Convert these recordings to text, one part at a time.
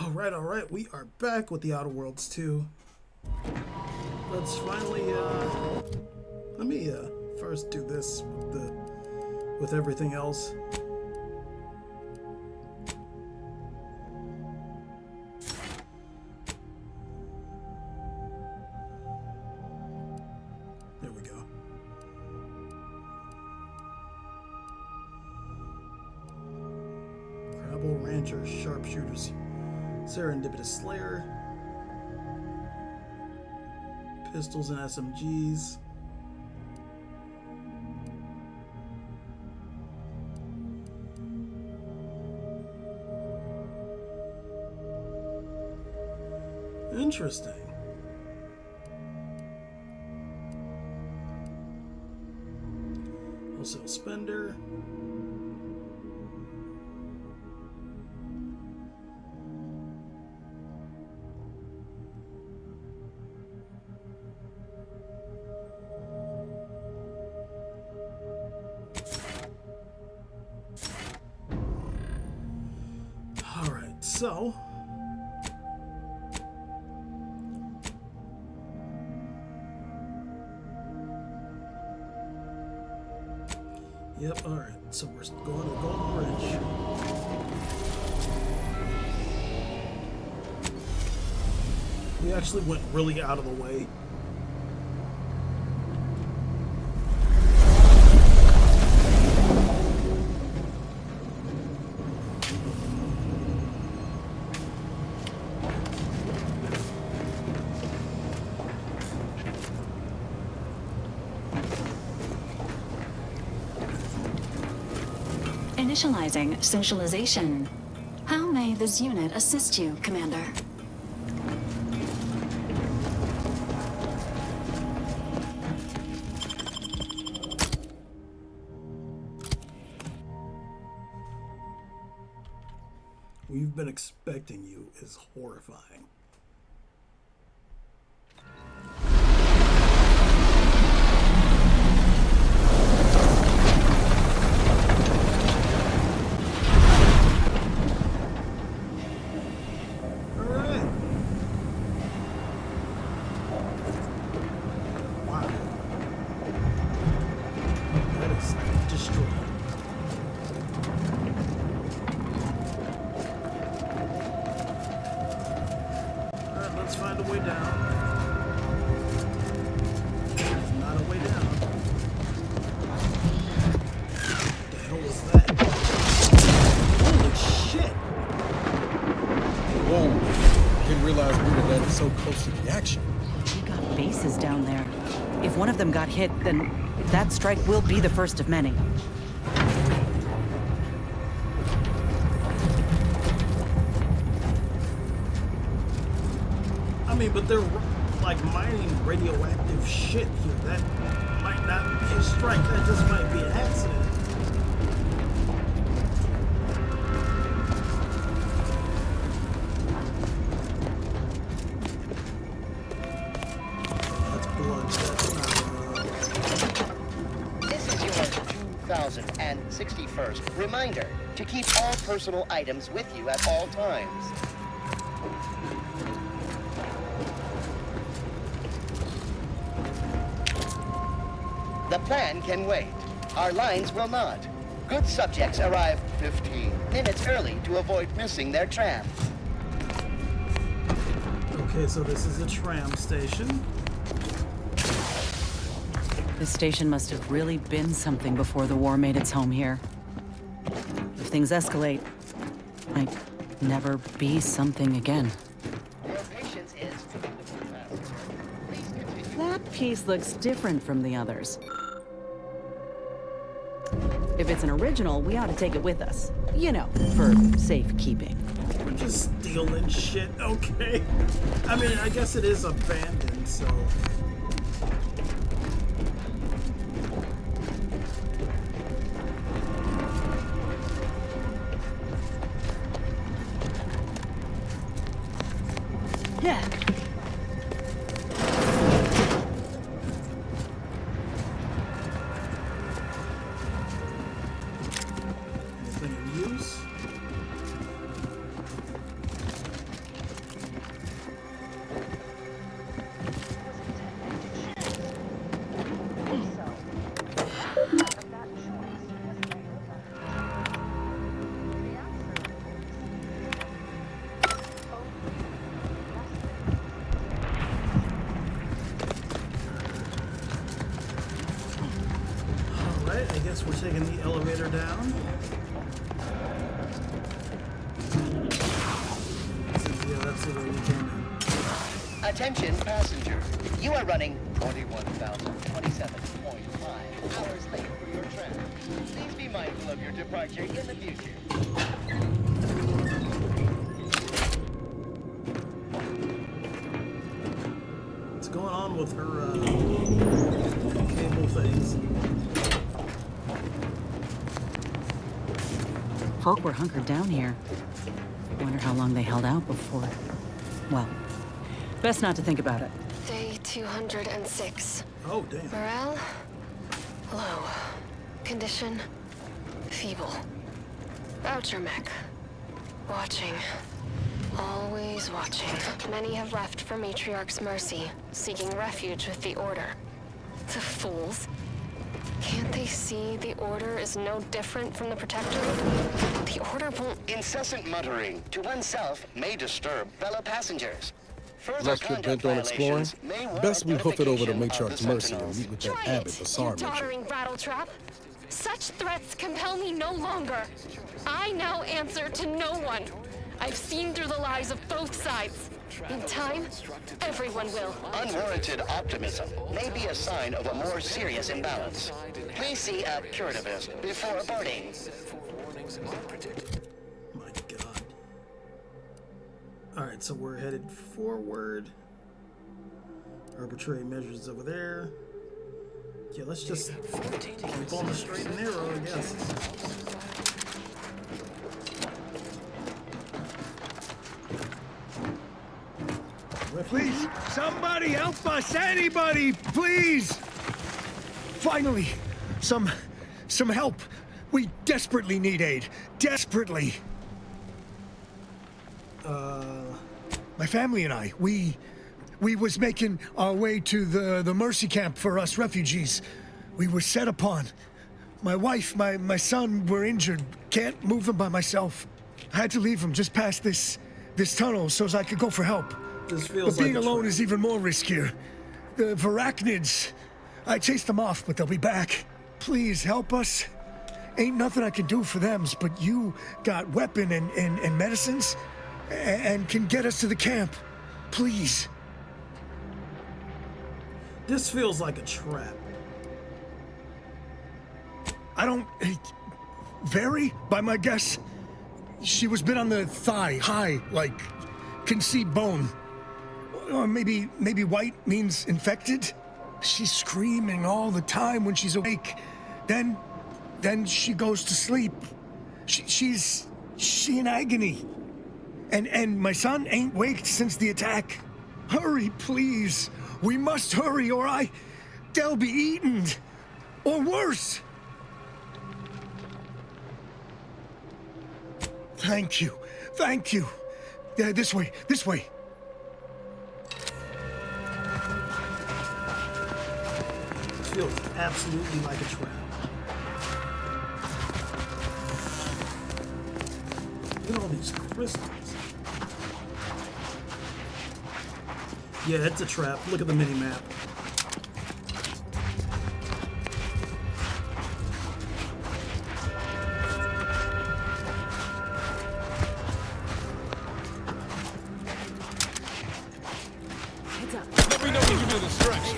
Alright, we are back with the Outer Worlds 2. Let's finally, let me, first do this with everything else. There we go. Crabble Ranchers, Sharpshooters, Serendipitous Slayer, pistols and SMGs. Interesting. Wholesale Spender. Alright, so yep, alright, so we're going to Golden Ridge. We actually went really out of the way. Initializing socialization. How may this unit assist you, Commander? We've been expecting you is horrifying. So close to the action. We got bases down there. If one of them got hit, then that strike will be the first of many. I mean, but they're like mining radioactive shit here. That might not be a strike. That just might be an accident. This is your 2061st reminder to keep all personal items with you at all times. The plan can wait. Our lines will not. Good subjects arrive 15 minutes early to avoid missing their trams. Okay, so this is a tram station. This station must have really been something before the war made its home here. If things escalate, might never be something again. Your patience is... Please continue. That piece looks different from the others. If it's an original, we ought to take it with us. You know, for safekeeping. We're just stealing shit, okay? I mean, I guess it is abandoned, so... Yeah. Anything of use? Attention passenger, you are running 41,027.5 hours late for your travel. Please be mindful of your departure in the future. What's going on with her cable things? Folk were hunkered down here. Wonder how long they held out before. Well, best not to think about it. Day 206. Oh, damn. Morale? Low. Condition? Feeble. Voucher mech. Watching. Always watching. Many have left for Matriarch's mercy, seeking refuge with the Order. The fools. Can't they see the Order is no different from the Protector? The Order won't... Incessant muttering to oneself may disturb fellow passengers. Further Lest you're conduct bent on exploring, violations may warrant best we hoof it over to notification of Matriarch's the mercy and Sentinels. meet with that Try Abbott it, Bassar you mission. doddering rattletrap. Such threats compel me no longer. I now answer to no one. I've seen through the lies of both sides. In time, everyone will. Unwarranted optimism may be a sign of a more serious imbalance. Please see a curativist before boarding. My God. Alright, so we're headed forward. Arbitrary measures over there. Yeah, let's just keep on the straight and narrow, I guess. Please, somebody help us! Anybody, please! Finally, some help. We desperately need aid. Desperately. My family and I, we was making our way to the mercy camp for us refugees. We were set upon. My wife, my son were injured. Can't move them by myself. I had to leave them just past this tunnel so as I could go for help. This feels But being like a alone trap. is even more riskier. The Varachnids, I chased them off, but they'll be back. Please help us. Ain't nothing I can do for them, but you got weapon and medicines and can get us to the camp. Please. This feels like a trap. I don't... Vary, by my guess. She was bit on the thigh, high, like, can see bone. Or maybe white means infected? She's screaming all the time when she's awake. Then she goes to sleep. She in agony. And my son ain't waked since the attack. Hurry, please. We must hurry or they'll be eaten. Or worse. Thank you. Thank you. This way. Feels absolutely like a trap. Look at all these crystals. Yeah, it's a trap. Look at the mini-map. Let me know when you do the stretch.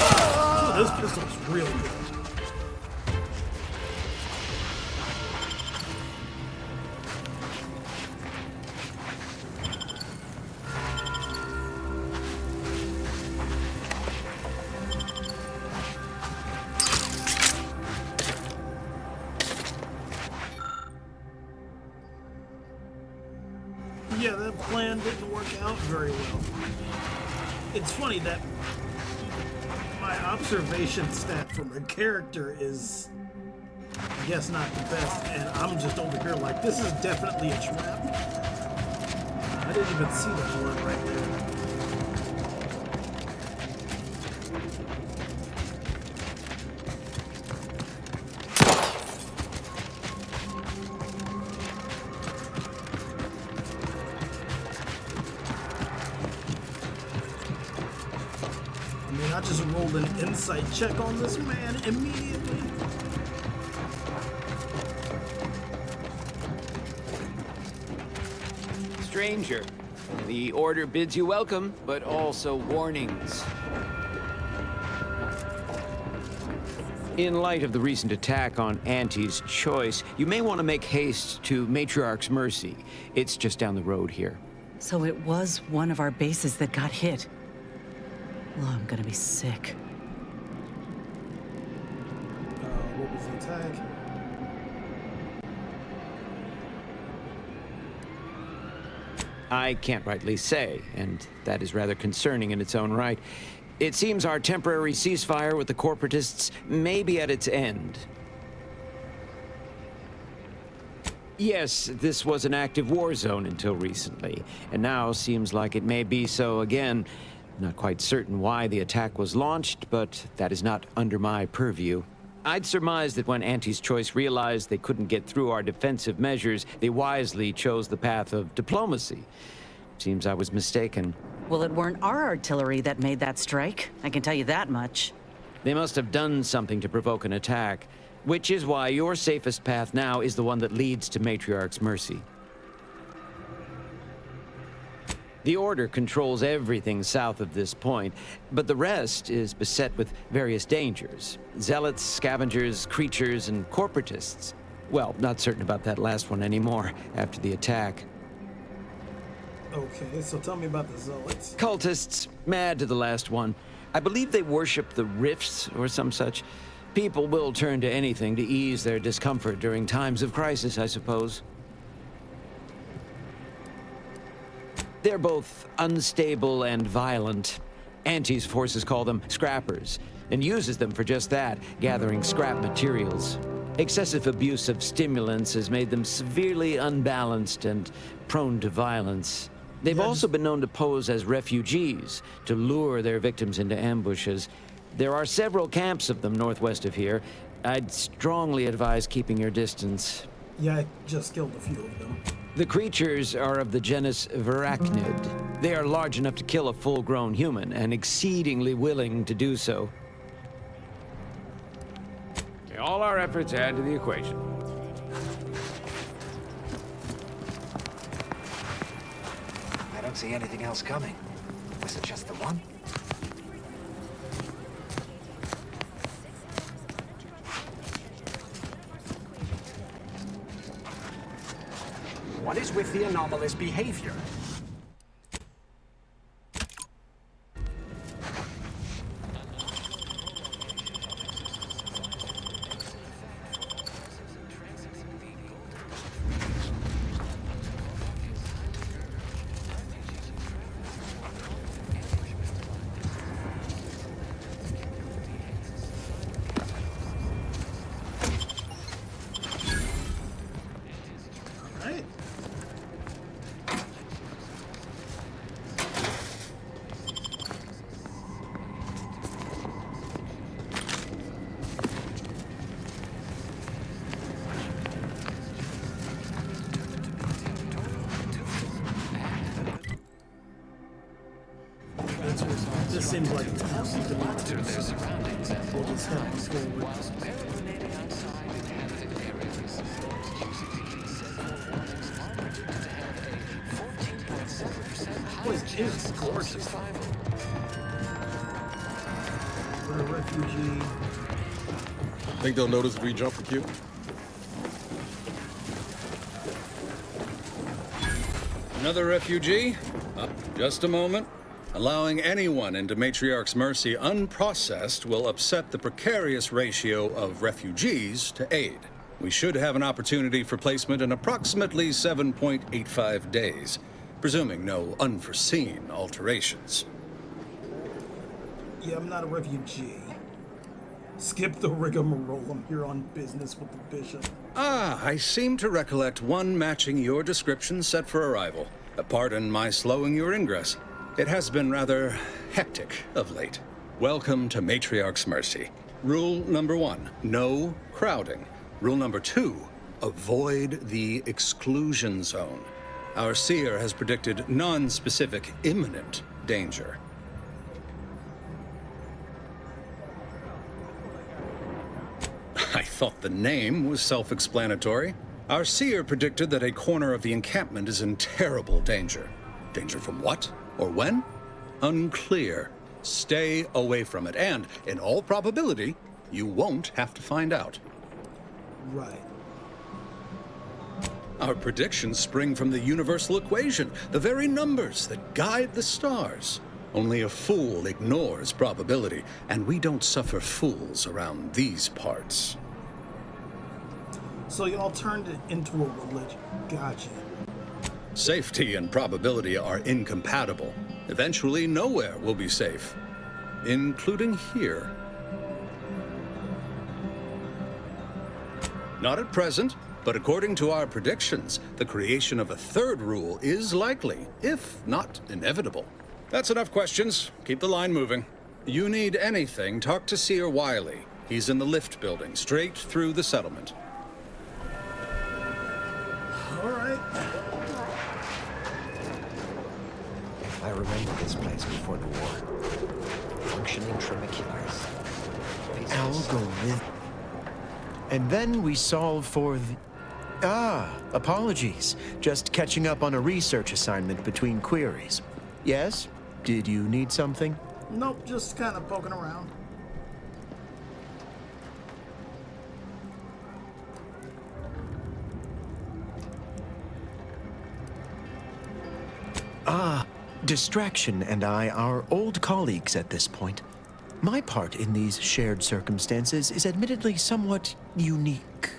Oh, this pistol's real good. Yeah, that plan didn't work out very well. It's funny that my observation stat from her character is guess not the best, and I'm just over here like, this is definitely a trap. I didn't even see the blood right there. I mean, I just rolled an insight check on this man immediately. Stranger, the order bids you welcome, but also warnings. In light of the recent attack on Auntie's Choice, you may want to make haste to Matriarch's Mercy. It's just down the road here. So it was one of our bases that got hit. Oh, I'm gonna be sick. What was the attack? I can't rightly say, and that is rather concerning in its own right. It seems our temporary ceasefire with the corporatists may be at its end. Yes, this was an active war zone until recently, and now seems like it may be so again. Not quite certain why the attack was launched, but that is not under my purview. I'd surmise that when Auntie's Choice realized they couldn't get through our defensive measures, they wisely chose the path of diplomacy. Seems I was mistaken. Well, it weren't our artillery that made that strike. I can tell you that much. They must have done something to provoke an attack, which is why your safest path now is the one that leads to Matriarch's Mercy. The Order controls everything south of this point, but the rest is beset with various dangers. Zealots, scavengers, creatures, and corporatists. Well, not certain about that last one anymore after the attack. Okay, so tell me about the Zealots. Cultists, mad to the last one. I believe they worship the rifts or some such. People will turn to anything to ease their discomfort during times of crisis, I suppose. They're both unstable and violent. Auntie's forces call them scrappers, and uses them for just that, gathering scrap materials. Excessive abuse of stimulants has made them severely unbalanced and prone to violence. They've also been known to pose as refugees, to lure their victims into ambushes. There are several camps of them northwest of here. I'd strongly advise keeping your distance. Yeah, I just killed a few of them. The creatures are of the genus Verachnid. They are large enough to kill a full-grown human, and exceedingly willing to do so. All our efforts add to the equation. I don't see anything else coming. Was it just the one? What is with the anomalous behavior? Right. This seems like it's awesome to me. We'll just head forward. Boy, it's gorgeous. We're a refugee. Think they'll notice if we jump the queue? Another refugee? Just a moment. Allowing anyone into Matriarch's Mercy unprocessed will upset the precarious ratio of refugees to aid. We should have an opportunity for placement in approximately 7.85 days, presuming no unforeseen alterations. Yeah, I'm not a refugee. Skip the rigmarole. I'm here on business with the bishop. Ah, I seem to recollect one matching your description set for arrival. Pardon my slowing your ingress. It has been rather hectic of late. Welcome to Matriarch's Mercy. Rule number 1, no crowding. Rule number 2, avoid the exclusion zone. Our seer has predicted non-specific imminent danger. I thought the name was self-explanatory. Our seer predicted that a corner of the encampment is in terrible danger. Danger from what? Or when? Unclear. Stay away from it, and, in all probability, you won't have to find out. Right. Our predictions spring from the universal equation, the very numbers that guide the stars. Only a fool ignores probability, and we don't suffer fools around these parts. So y'all turned it into a religion. Gotcha. Safety and probability are incompatible. Eventually, nowhere will be safe, including here. Not at present, but according to our predictions, the creation of a third rule is likely, if not inevitable. That's enough questions. Keep the line moving. You need anything, talk to Seer Wiley. He's in the lift building, straight through the settlement. All right. I remember this place before the war. Functioning tramiculars. Algorithm. And then we solve for the... apologies. Just catching up on a research assignment between queries. Yes? Did you need something? Nope, just kind of poking around. Distraction and I are old colleagues at this point. My part in these shared circumstances is admittedly somewhat unique.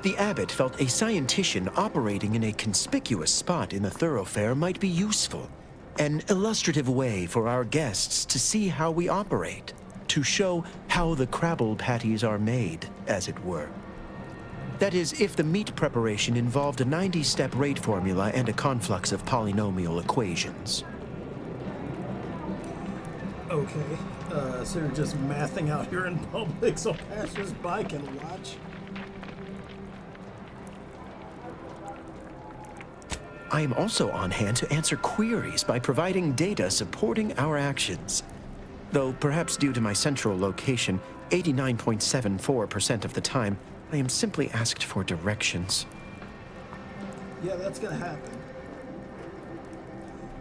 The abbot felt a scientician operating in a conspicuous spot in the thoroughfare might be useful. An illustrative way for our guests to see how we operate, to show how the Crabble patties are made, as it were. That is, if the meat preparation involved a 90-step rate formula and a conflux of polynomial equations. Okay, so you're just mathing out here in public so passers-by can watch? I am also on hand to answer queries by providing data supporting our actions. Though perhaps due to my central location, 89.74% of the time, I am simply asked for directions. Yeah, that's gonna happen.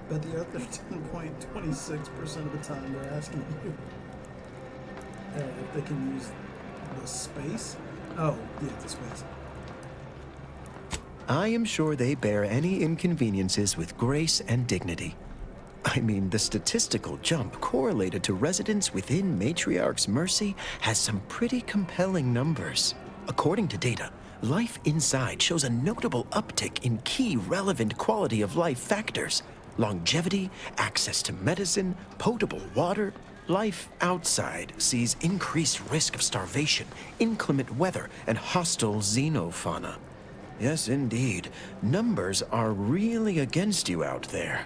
But the other 10.26% of the time they're asking you if they can use the space. Oh, yeah, the space. I am sure they bear any inconveniences with grace and dignity. I mean, the statistical jump correlated to residents within Matriarch's Mercy has some pretty compelling numbers. According to data, life inside shows a notable uptick in key relevant quality of life factors: longevity, access to medicine, potable water. Life outside sees increased risk of starvation, inclement weather, and hostile xenofauna. Yes, indeed. Numbers are really against you out there.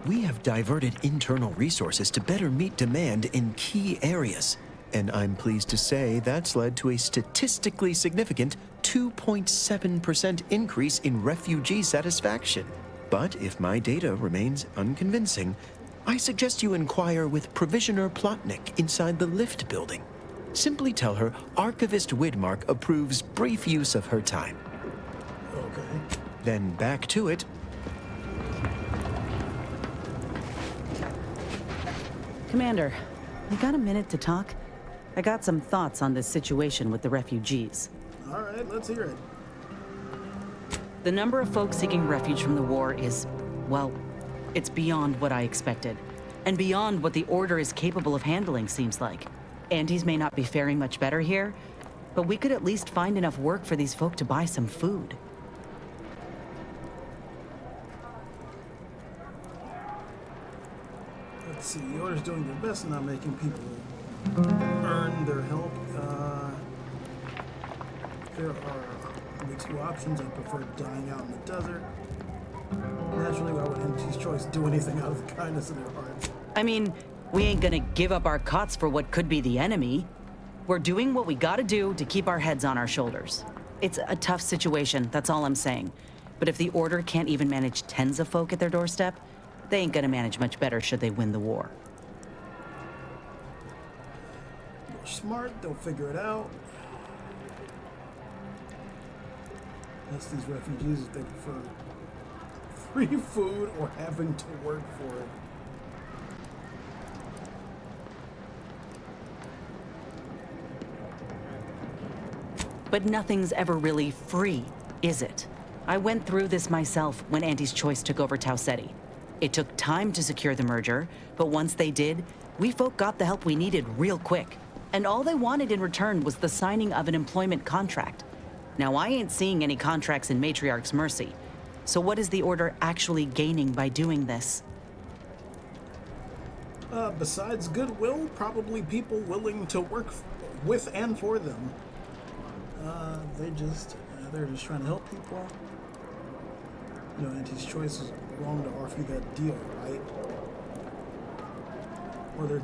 We have diverted internal resources to better meet demand in key areas. And I'm pleased to say that's led to a statistically significant 2.7% increase in refugee satisfaction. But if my data remains unconvincing, I suggest you inquire with Provisioner Plotnik inside the lift building. Simply tell her Archivist Widmark approves brief use of her time. Okay. Then back to it. Commander, you got a minute to talk? I got some thoughts on this situation with the refugees. All right, let's hear it. The number of folks seeking refuge from the war is, well, it's beyond what I expected. And beyond what the Order is capable of handling, seems like. Antes may not be faring much better here, but we could at least find enough work for these folk to buy some food. Let's see, the Order's doing their best, not making people earn their help. There are only two options. I prefer dying out in the desert. Naturally, why would Entity's Choice do anything out of the kindness of their hearts? I mean, we ain't gonna give up our cots for what could be the enemy. We're doing what we gotta do to keep our heads on our shoulders. It's a tough situation, that's all I'm saying. But if the Order can't even manage tens of folk at their doorstep, they ain't gonna manage much better should they win the war. They're smart, they'll figure it out. Ask these refugees if they prefer free food or having to work for it. But nothing's ever really free, is it? I went through this myself when Auntie's Choice took over Tau Ceti. It took time to secure the merger, but once they did, we folk got the help we needed real quick. And all they wanted in return was the signing of an employment contract. Now, I ain't seeing any contracts in Matriarch's Mercy. So what is the Order actually gaining by doing this? Besides goodwill, probably people willing to work with and for them. They're just trying to help people. You know, Auntie's Choice is wrong to offer you that deal, right? Or they're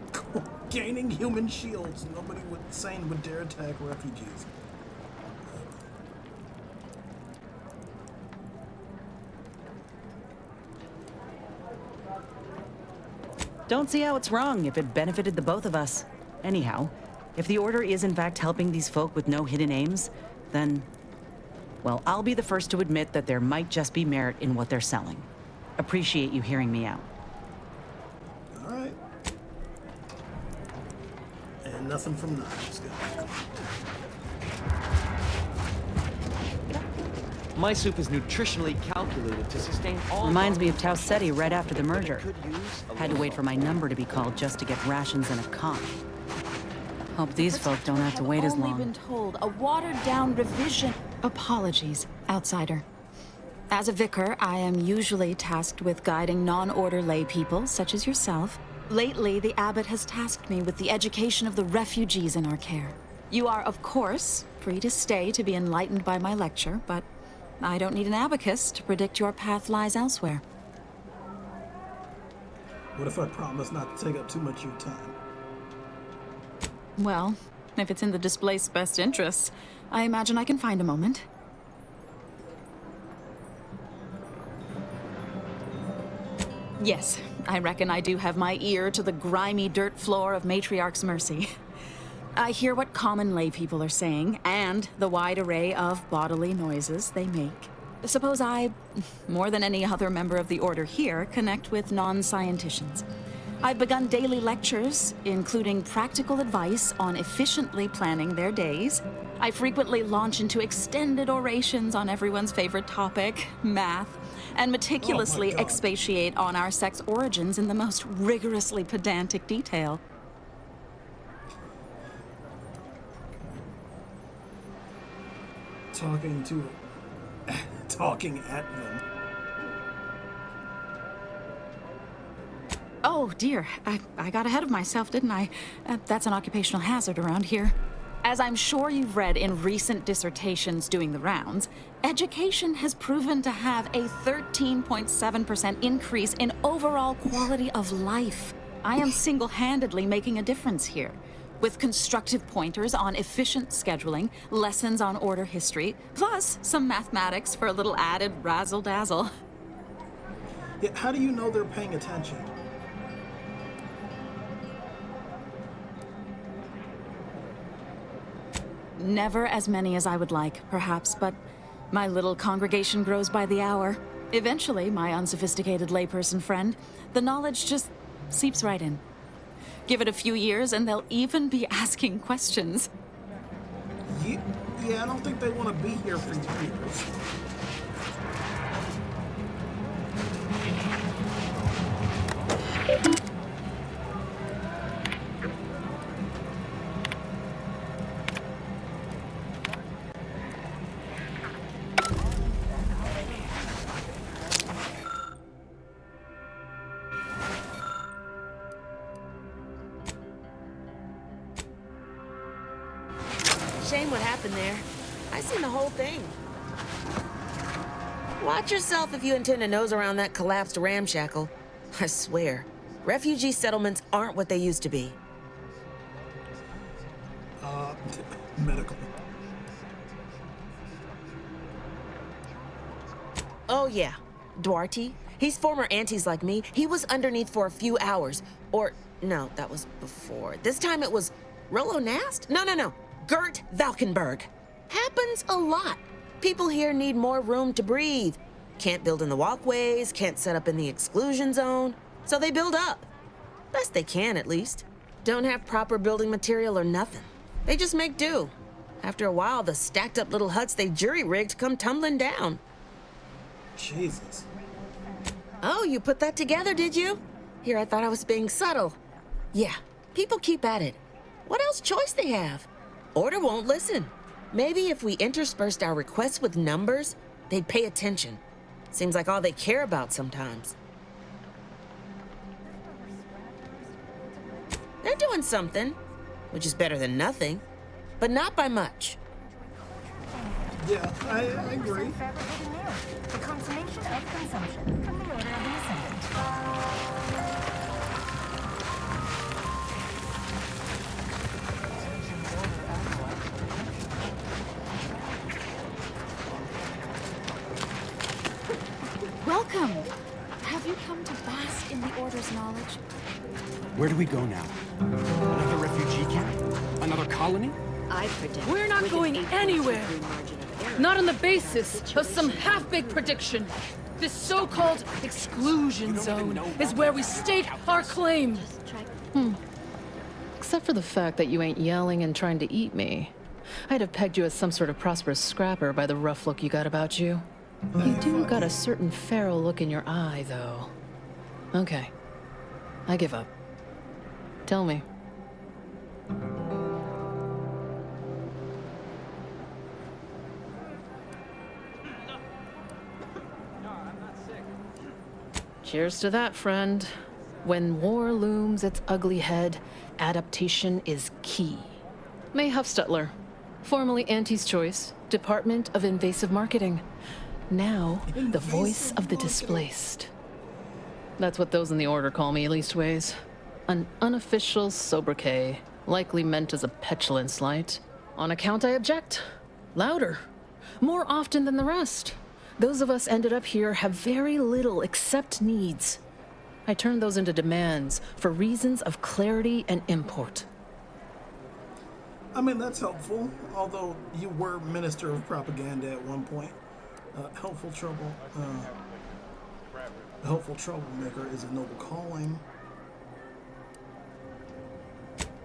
gaining human shields. Nobody sane would dare attack refugees. Don't see how it's wrong if it benefited the both of us. Anyhow, if the Order is in fact helping these folk with no hidden aims, then, well, I'll be the first to admit that there might just be merit in what they're selling. Appreciate you hearing me out. All right. And nothing from Notch. My soup is nutritionally calculated to sustain all... Reminds me of Tau Ceti right after the merger. Had to wait for my number to be called just to get rations and a cot. Hope these folk don't have to wait as long. I've only been told a watered-down revision. Apologies, outsider. As a vicar, I am usually tasked with guiding non-order lay people, such as yourself. Lately, the abbot has tasked me with the education of the refugees in our care. You are, of course, free to stay to be enlightened by my lecture, but I don't need an abacus to predict your path lies elsewhere. What if I promise not to take up too much of your time? Well, if it's in the displaced's best interests, I imagine I can find a moment. Yes, I reckon I do have my ear to the grimy dirt floor of Matriarch's Mercy. I hear what common lay people are saying, and the wide array of bodily noises they make. Suppose I, more than any other member of the Order here, connect with non-scienticians. I've begun daily lectures, including practical advice on efficiently planning their days. I frequently launch into extended orations on everyone's favorite topic, math, and meticulously expatiate on our sex origins in the most rigorously pedantic detail. Talking at them. Oh, dear. I got ahead of myself, didn't I? That's an occupational hazard around here. As I'm sure you've read in recent dissertations doing the rounds, education has proven to have a 13.7% increase in overall quality of life. I am single-handedly making a difference here, with constructive pointers on efficient scheduling, lessons on order history, plus some mathematics for a little added razzle-dazzle. Yeah, how do you know they're paying attention? Never as many as I would like, perhaps, but my little congregation grows by the hour. Eventually, my unsophisticated layperson friend, the knowledge just seeps right in. Give it a few years and they'll even be asking questions. Yeah, I don't think they want to be here for years. shame what happened there. I seen the whole thing. Watch yourself if you intend to nose around that collapsed ramshackle. I swear, refugee settlements aren't what they used to be. Medical. Oh yeah, Duarte. He's former aunties like me. He was underneath for a few hours. Or, no, that was before. This time it was Rollo Nast? No. Gert Valkenburg. Happens a lot. People here need more room to breathe. Can't build in the walkways, can't set up in the exclusion zone. So they build up. Best they can, at least. Don't have proper building material or nothing. They just make do. After a while, the stacked up little huts they jury-rigged come tumbling down. Jesus. Oh, you put that together, did you? Here, I thought I was being subtle. Yeah, people keep at it. What else choice they have? Order won't listen. Maybe if we interspersed our requests with numbers, they'd pay attention. Seems like all they care about sometimes. They're doing something, which is better than nothing, but not by much. Yeah, I agree. The consummation of consumption from the Order of the Ascendant. Welcome! Have you come to bask in the Order's knowledge? Where do we go now? Another refugee camp? Another colony? I predict We're not going anywhere. Not on the basis of some half-baked prediction. This so-called exclusion zone is where we stake our claim. Except for the fact that you ain't yelling and trying to eat me. I'd have pegged you as some sort of prosperous scrapper by the rough look you got about you. You do got a certain feral look in your eye, though. Okay. I give up. Tell me. Cheers to that, friend. When war looms its ugly head, adaptation is key. May Huffstutler, formerly Auntie's Choice, Department of Invasive Marketing. Now, the voice of the displaced. That's what those in the Order call me, leastways. An unofficial sobriquet, likely meant as a petulant slight. On account I object. Louder. More often than the rest. Those of us ended up here have very little except needs. I turn those into demands for reasons of clarity and import. I mean, that's helpful, although you were Minister of Propaganda at one point. Helpful troublemaker is a noble calling.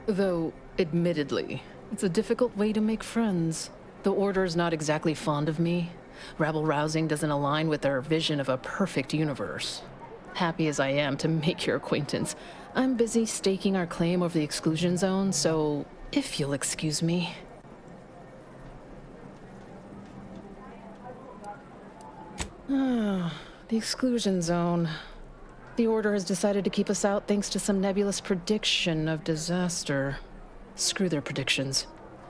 Though, admittedly, it's a difficult way to make friends. The Order's not exactly fond of me. Rabble-rousing doesn't align with their vision of a perfect universe. Happy as I am to make your acquaintance, I'm busy staking our claim over the exclusion zone, so if you'll excuse me. The exclusion zone. The Order has decided to keep us out thanks to some nebulous prediction of disaster. Screw their predictions.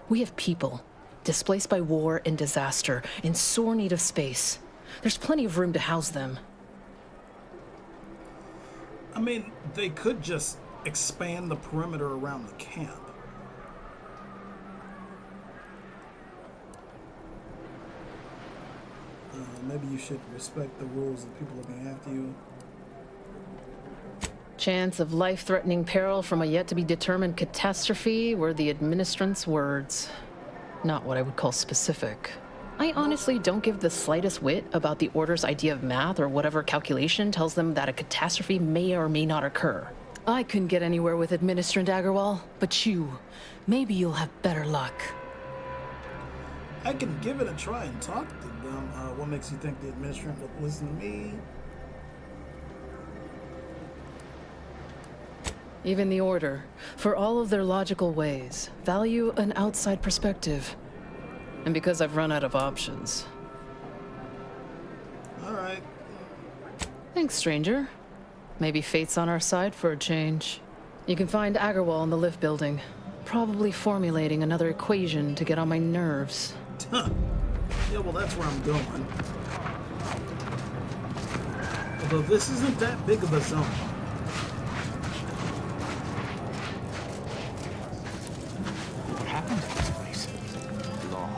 We have people, displaced by war and disaster, in sore need of space. There's plenty of room to house them. I mean, they could just expand the perimeter around the camp. Maybe you should respect the rules of people looking after you. Chance of life-threatening peril from a yet-to-be-determined catastrophe were the administrant's words. Not what I would call specific. I honestly don't give the slightest whit about the Order's idea of math or whatever calculation tells them that a catastrophe may or may not occur. I couldn't get anywhere with Administrant Agarwal, but maybe you'll have better luck. I can give it a try and talk to them. What makes you think the administrator will listen to me? Even the Order, for all of their logical ways, value an outside perspective. And because I've run out of options. All right. Thanks, stranger. Maybe fate's on our side for a change. You can find Agarwal in the lift building. probably formulating another equation to get on my nerves. Yeah, well, that's where I'm going. Although this isn't that big of a zone. What happened to this place? Law.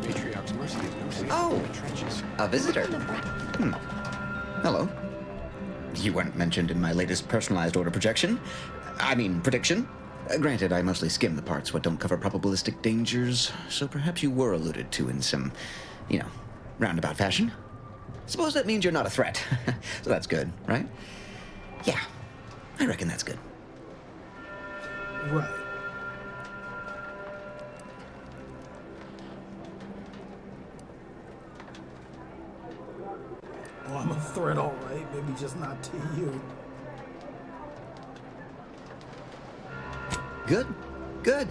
Matriarch's Mercy has no safety Oh, in the trenches. a visitor. Hello. You weren't mentioned in my latest personalized order projection. I mean, prediction. Granted, I mostly skim the parts what don't cover probabilistic dangers, so perhaps you were alluded to in some, roundabout fashion. Suppose that means you're not a threat. So that's good, right? Yeah, I reckon that's good. Right. Oh, I'm a threat, all right. Maybe just not to you. Good. Good.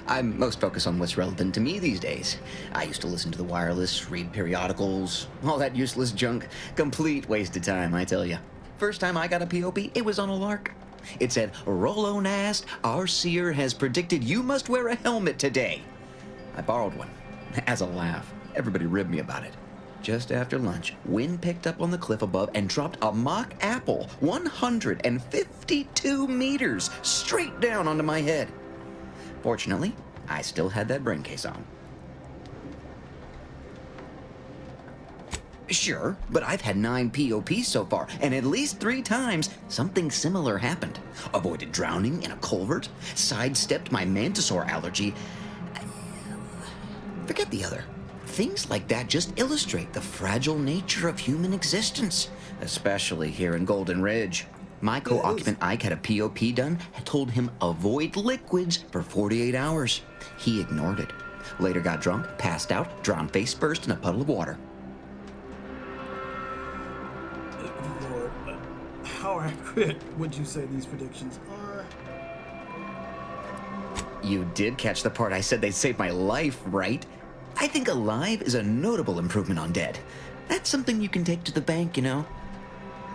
I'm most focused on what's relevant to me these days. I used to listen to the wireless, read periodicals, all that useless junk. Complete waste of time, I tell ya. First time I got a POP, it was on a lark. It said, Rollo Nast, our seer has predicted you must wear a helmet today. I borrowed one, as a laugh. Everybody ribbed me about it. Just after lunch, wind picked up on the cliff above and dropped a mock apple 152 meters straight down onto my head. Fortunately, I still had that brain case on. Sure, but I've had 9 POPs so far, and at least 3 times something similar happened. Avoided drowning in a culvert, sidestepped my mantisaur allergy. Forget the other. Things like that just illustrate the fragile nature of human existence, especially here in Golden Ridge. My co-occupant Ike had a POP done and told him avoid liquids for 48 hours. He ignored it. Later got drunk, passed out, drowned face first in a puddle of water. Lord, how accurate would you say these predictions are? You did catch the part I said they'd save my life, right? I think alive is a notable improvement on dead. That's something you can take to the bank,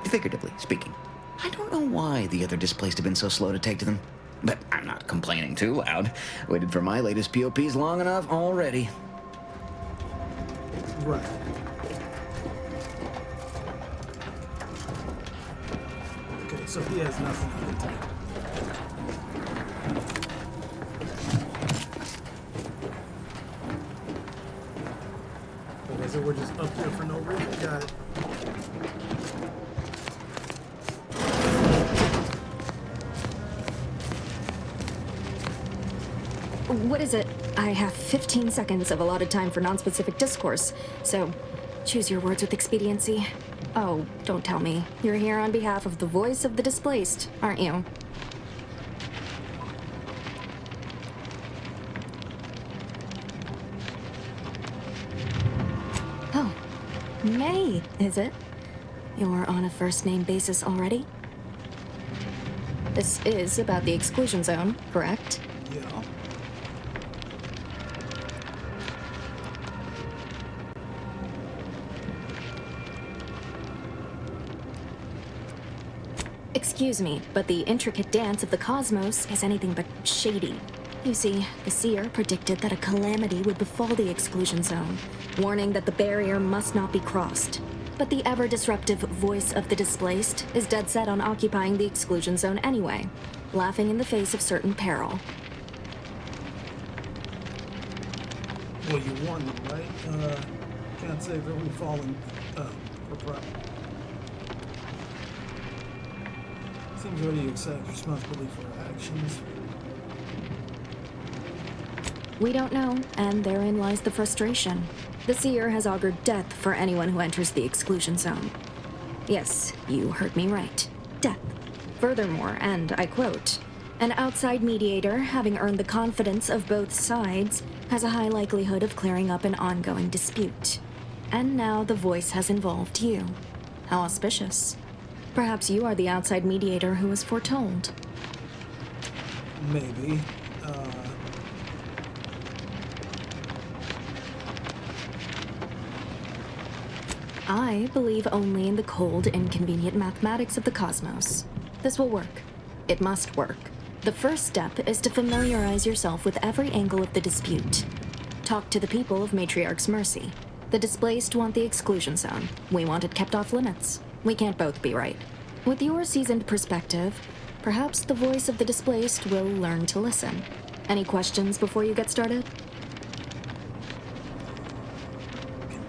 Figuratively speaking. I don't know why the other displaced have been so slow to take to them. But I'm not complaining too loud. Waited for my latest POPs long enough already. Right. Okay, so he has nothing he can take. Okay, so we're just up here for no reason. Got it. What is it? I have 15 seconds of allotted time for non-specific discourse, so choose your words with expediency. Oh, don't tell me. You're here on behalf of the voice of the displaced, aren't you? Oh, May, is it? You're on a first-name basis already? This is about the exclusion zone, correct? Yeah. Excuse me, but the intricate dance of the cosmos is anything but shady. You see, the seer predicted that a calamity would befall the exclusion zone, warning that the barrier must not be crossed. But the ever-disruptive voice of the displaced is dead set on occupying the exclusion zone anyway, laughing in the face of certain peril. Well, you warned them, right? Can't say that we've fallen for prep. Seems ready to accept responsibility for our actions. We don't know, and therein lies the frustration. The seer has augured death for anyone who enters the exclusion zone. Yes, you heard me right. Death. Furthermore, and I quote, an outside mediator, having earned the confidence of both sides, has a high likelihood of clearing up an ongoing dispute. And now the voice has involved you. How auspicious. Perhaps you are the outside mediator who was foretold. Maybe. I believe only in the cold, inconvenient mathematics of the cosmos. This will work. It must work. The first step is to familiarize yourself with every angle of the dispute. Talk to the people of Matriarch's Mercy. The displaced want the exclusion zone. We want it kept off limits. We can't both be right. With your seasoned perspective, perhaps the voice of the displaced will learn to listen. Any questions before you get started?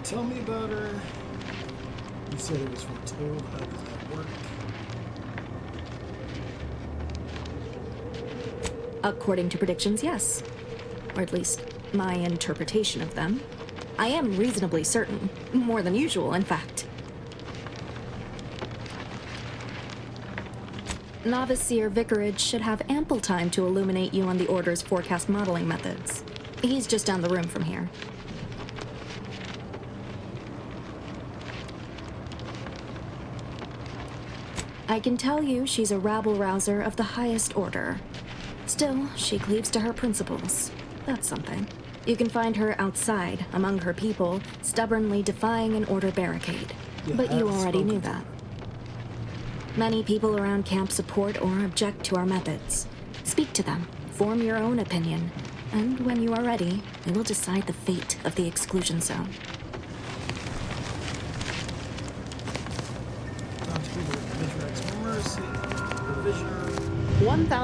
Tell me about her. You said it was foretold. How does that work? According to predictions, yes. Or at least my interpretation of them. I am reasonably certain. More than usual, in fact. Novice Seer Vicarage should have ample time to illuminate you on the Order's forecast modeling methods. He's just down the room from here. I can tell you she's a rabble-rouser of the highest order. Still, she cleaves to her principles. That's something. You can find her outside, among her people, stubbornly defying an Order barricade. Yeah, But you already knew that. Many people around camp support or object to our methods. Speak to them, form your own opinion, and when you are ready, we will decide the fate of the exclusion zone.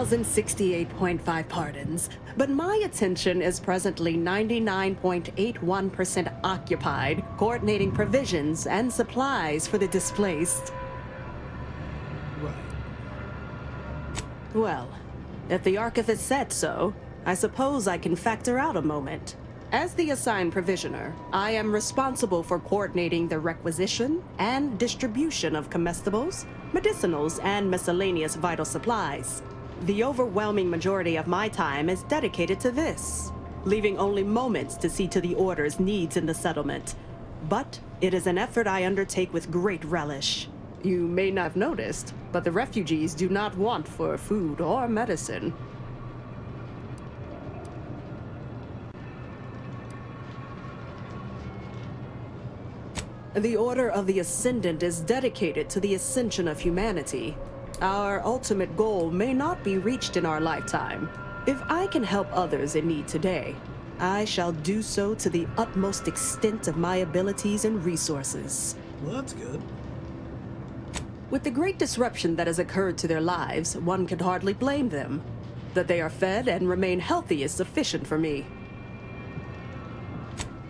1,068.5 pardons, but my attention is presently 99.81% occupied, coordinating provisions and supplies for the displaced. Right. Well, if the Archivist said so, I suppose I can factor out a moment. As the assigned provisioner, I am responsible for coordinating the requisition and distribution of comestibles, medicinals, and miscellaneous vital supplies. The overwhelming majority of my time is dedicated to this, leaving only moments to see to the Order's needs in the settlement. But it is an effort I undertake with great relish. You may not have noticed, but the refugees do not want for food or medicine. The Order of the Ascendant is dedicated to the ascension of humanity. Our ultimate goal may not be reached in our lifetime. If I can help others in need today, I shall do so to the utmost extent of my abilities and resources. Well, that's good. With the great disruption that has occurred to their lives, one can hardly blame them. That they are fed and remain healthy is sufficient for me.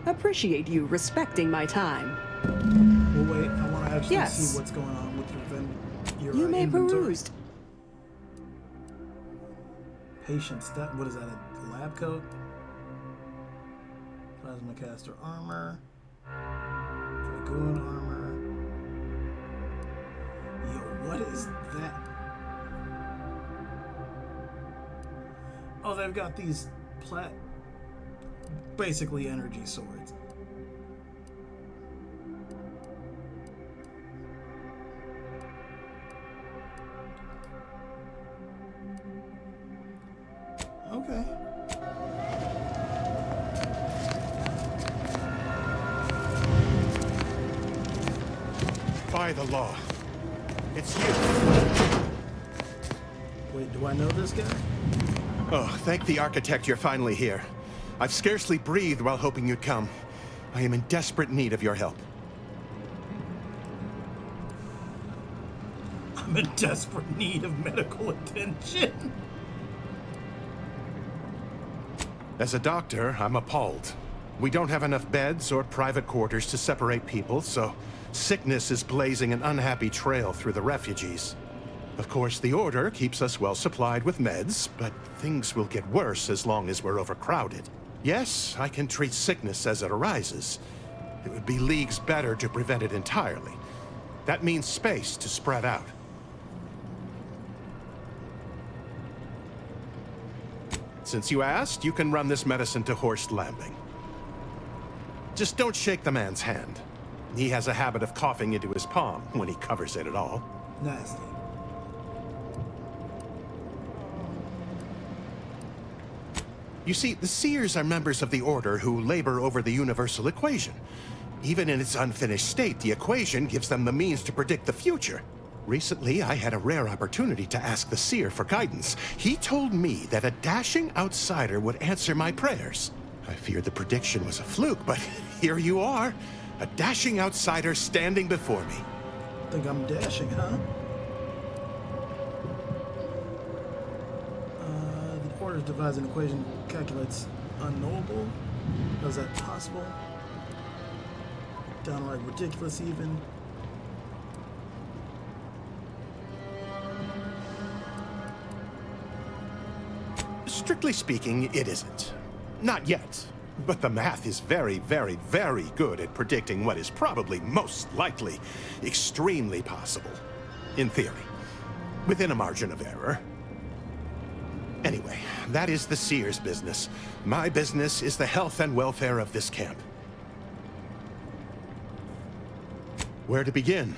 Appreciate you respecting my time. Well, wait, I want to actually Yes. see what's going on with your You may inventory. peruse. Patient stat. What is that? A lab coat? Plasma caster armor. Dragoon armor. Yo, what is that? Oh, they've got these basically energy swords. Okay. By the law. It's you. Wait, do I know this guy? Oh, thank the architect you're finally here. I've scarcely breathed while hoping you'd come. I am in desperate need of your help. I'm in desperate need of medical attention. As a doctor, I'm appalled. We don't have enough beds or private quarters to separate people, so sickness is blazing an unhappy trail through the refugees. Of course, the Order keeps us well supplied with meds, but things will get worse as long as we're overcrowded. Yes, I can treat sickness as it arises. It would be leagues better to prevent it entirely. That means space to spread out. Since you asked, you can run this medicine to Horst Lambing. Just don't shake the man's hand. He has a habit of coughing into his palm when he covers it at all. Nasty. You see, the Seers are members of the Order who labor over the universal equation. Even in its unfinished state, the equation gives them the means to predict the future. Recently, I had a rare opportunity to ask the Seer for guidance. He told me that a dashing outsider would answer my prayers. I feared the prediction was a fluke, but here you are. A dashing outsider standing before me. Think I'm dashing, huh? The Order devised an equation calculates unknowable. How is that possible? Downright ridiculous, even. Strictly speaking, it isn't. Not yet. But the math is very, very, very good at predicting what is probably most likely extremely possible. In theory. Within a margin of error. Anyway, that is the Seer's business. My business is the health and welfare of this camp. Where to begin?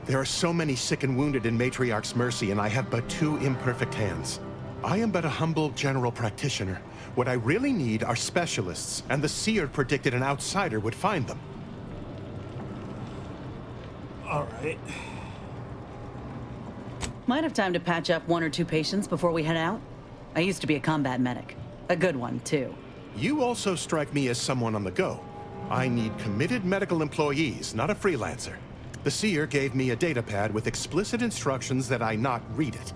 There are so many sick and wounded in Matriarch's Mercy, and I have but 2 imperfect hands. I am but a humble general practitioner. What I really need are specialists, and the Seer predicted an outsider would find them. All right. Might have time to patch up 1 or 2 patients before we head out. I used to be a combat medic. A good one, too. You also strike me as someone on the go. I need committed medical employees, not a freelancer. The Seer gave me a datapad with explicit instructions that I not read it,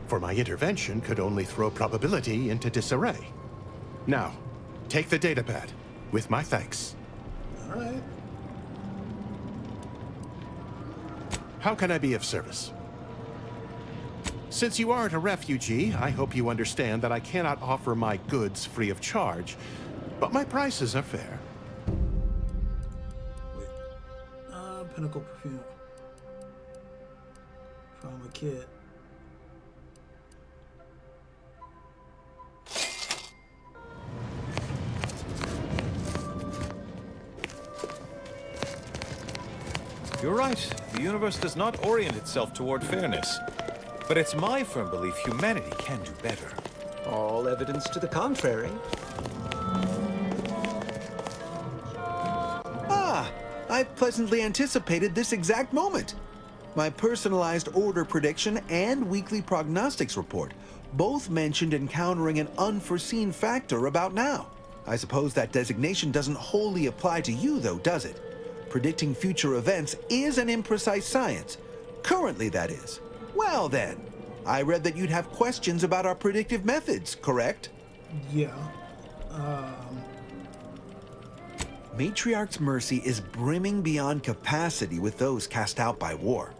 for my intervention could only throw probability into disarray. Now, take the datapad, with my thanks. All right. How can I be of service? Since you aren't a refugee, I hope you understand that I cannot offer my goods free of charge, but my prices are fair. Wait. Pinnacle perfume. Trauma kit. You're right. The universe does not orient itself toward fairness. But it's my firm belief humanity can do better. All evidence to the contrary. Ah, I pleasantly anticipated this exact moment. My personalized order prediction and weekly prognostics report both mentioned encountering an unforeseen factor about now. I suppose that designation doesn't wholly apply to you, though, does it? Predicting future events is an imprecise science. Currently, that is. Well then, I read that you'd have questions about our predictive methods, correct? Yeah. Matriarch's Mercy is brimming beyond capacity with those cast out by war.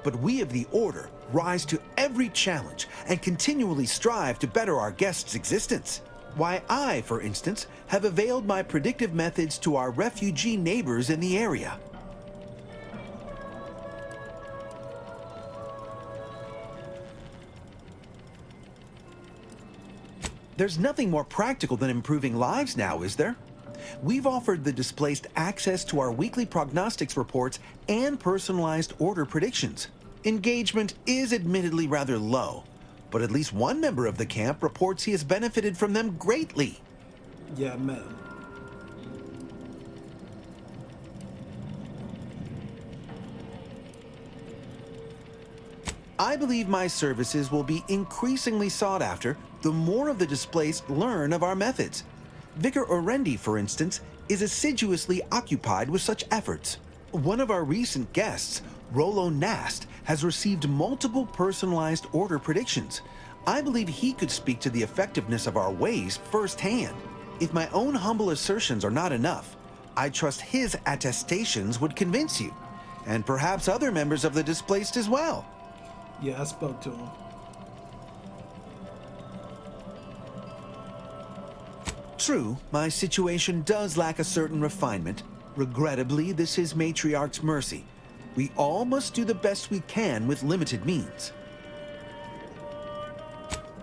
But we of the Order rise to every challenge and continually strive to better our guests' existence. Why, I, for instance, have availed my predictive methods to our refugee neighbors in the area. There's nothing more practical than improving lives now, is there? We've offered the displaced access to our weekly prognostics reports and personalized order predictions. Engagement is admittedly rather low, but at least one member of the camp reports he has benefited from them greatly. Yeah, man. I believe my services will be increasingly sought after the more of the displaced learn of our methods. Vicar Orendi, for instance, is assiduously occupied with such efforts. One of our recent guests, Rollo Nast, has received multiple personalized order predictions. I believe he could speak to the effectiveness of our ways firsthand. If my own humble assertions are not enough, I trust his attestations would convince you, and perhaps other members of the displaced as well. Yeah, I spoke to him. True, my situation does lack a certain refinement. Regrettably, this is Matriarch's Mercy. We all must do the best we can with limited means.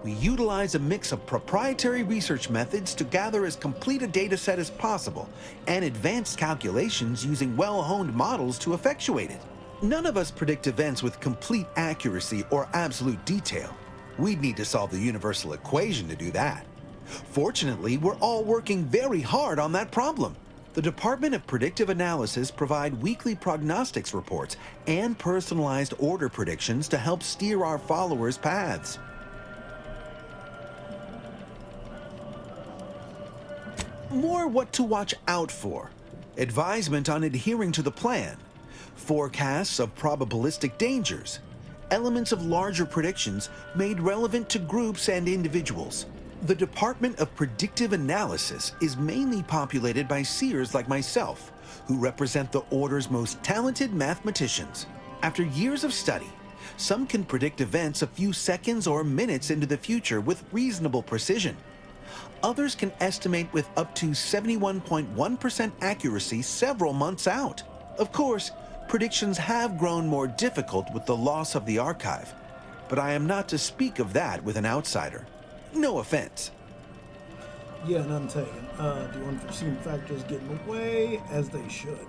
We utilize a mix of proprietary research methods to gather as complete a data set as possible, and advanced calculations using well-honed models to effectuate it. None of us predict events with complete accuracy or absolute detail. We'd need to solve the universal equation to do that. Fortunately, we're all working very hard on that problem. The Department of Predictive Analysis provide weekly prognostics reports and personalized order predictions to help steer our followers' paths. More what to watch out for, advisement on adhering to the plan, forecasts of probabilistic dangers, elements of larger predictions made relevant to groups and individuals. The Department of Predictive Analysis is mainly populated by seers like myself, who represent the Order's most talented mathematicians. After years of study, some can predict events a few seconds or minutes into the future with reasonable precision. Others can estimate with up to 71.1% accuracy several months out. Of course, predictions have grown more difficult with the loss of the archive, but I am not to speak of that with an outsider. No offense. Yeah, none taken. Do unforeseen factors get in the way, as they should?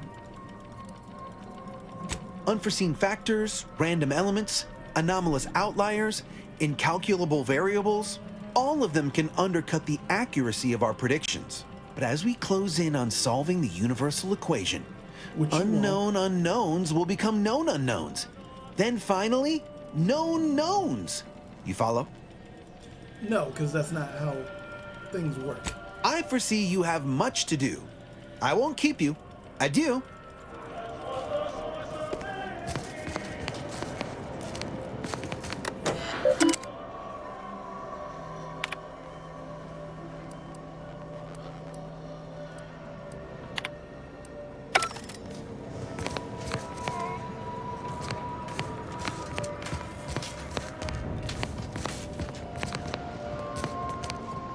Unforeseen factors, random elements, anomalous outliers, incalculable variables, all of them can undercut the accuracy of our predictions. But as we close in on solving the universal equation, unknown unknowns will become known unknowns. Then finally, known knowns. You follow? No, because that's not how things work. I foresee you have much to do. I won't keep you. Adieu.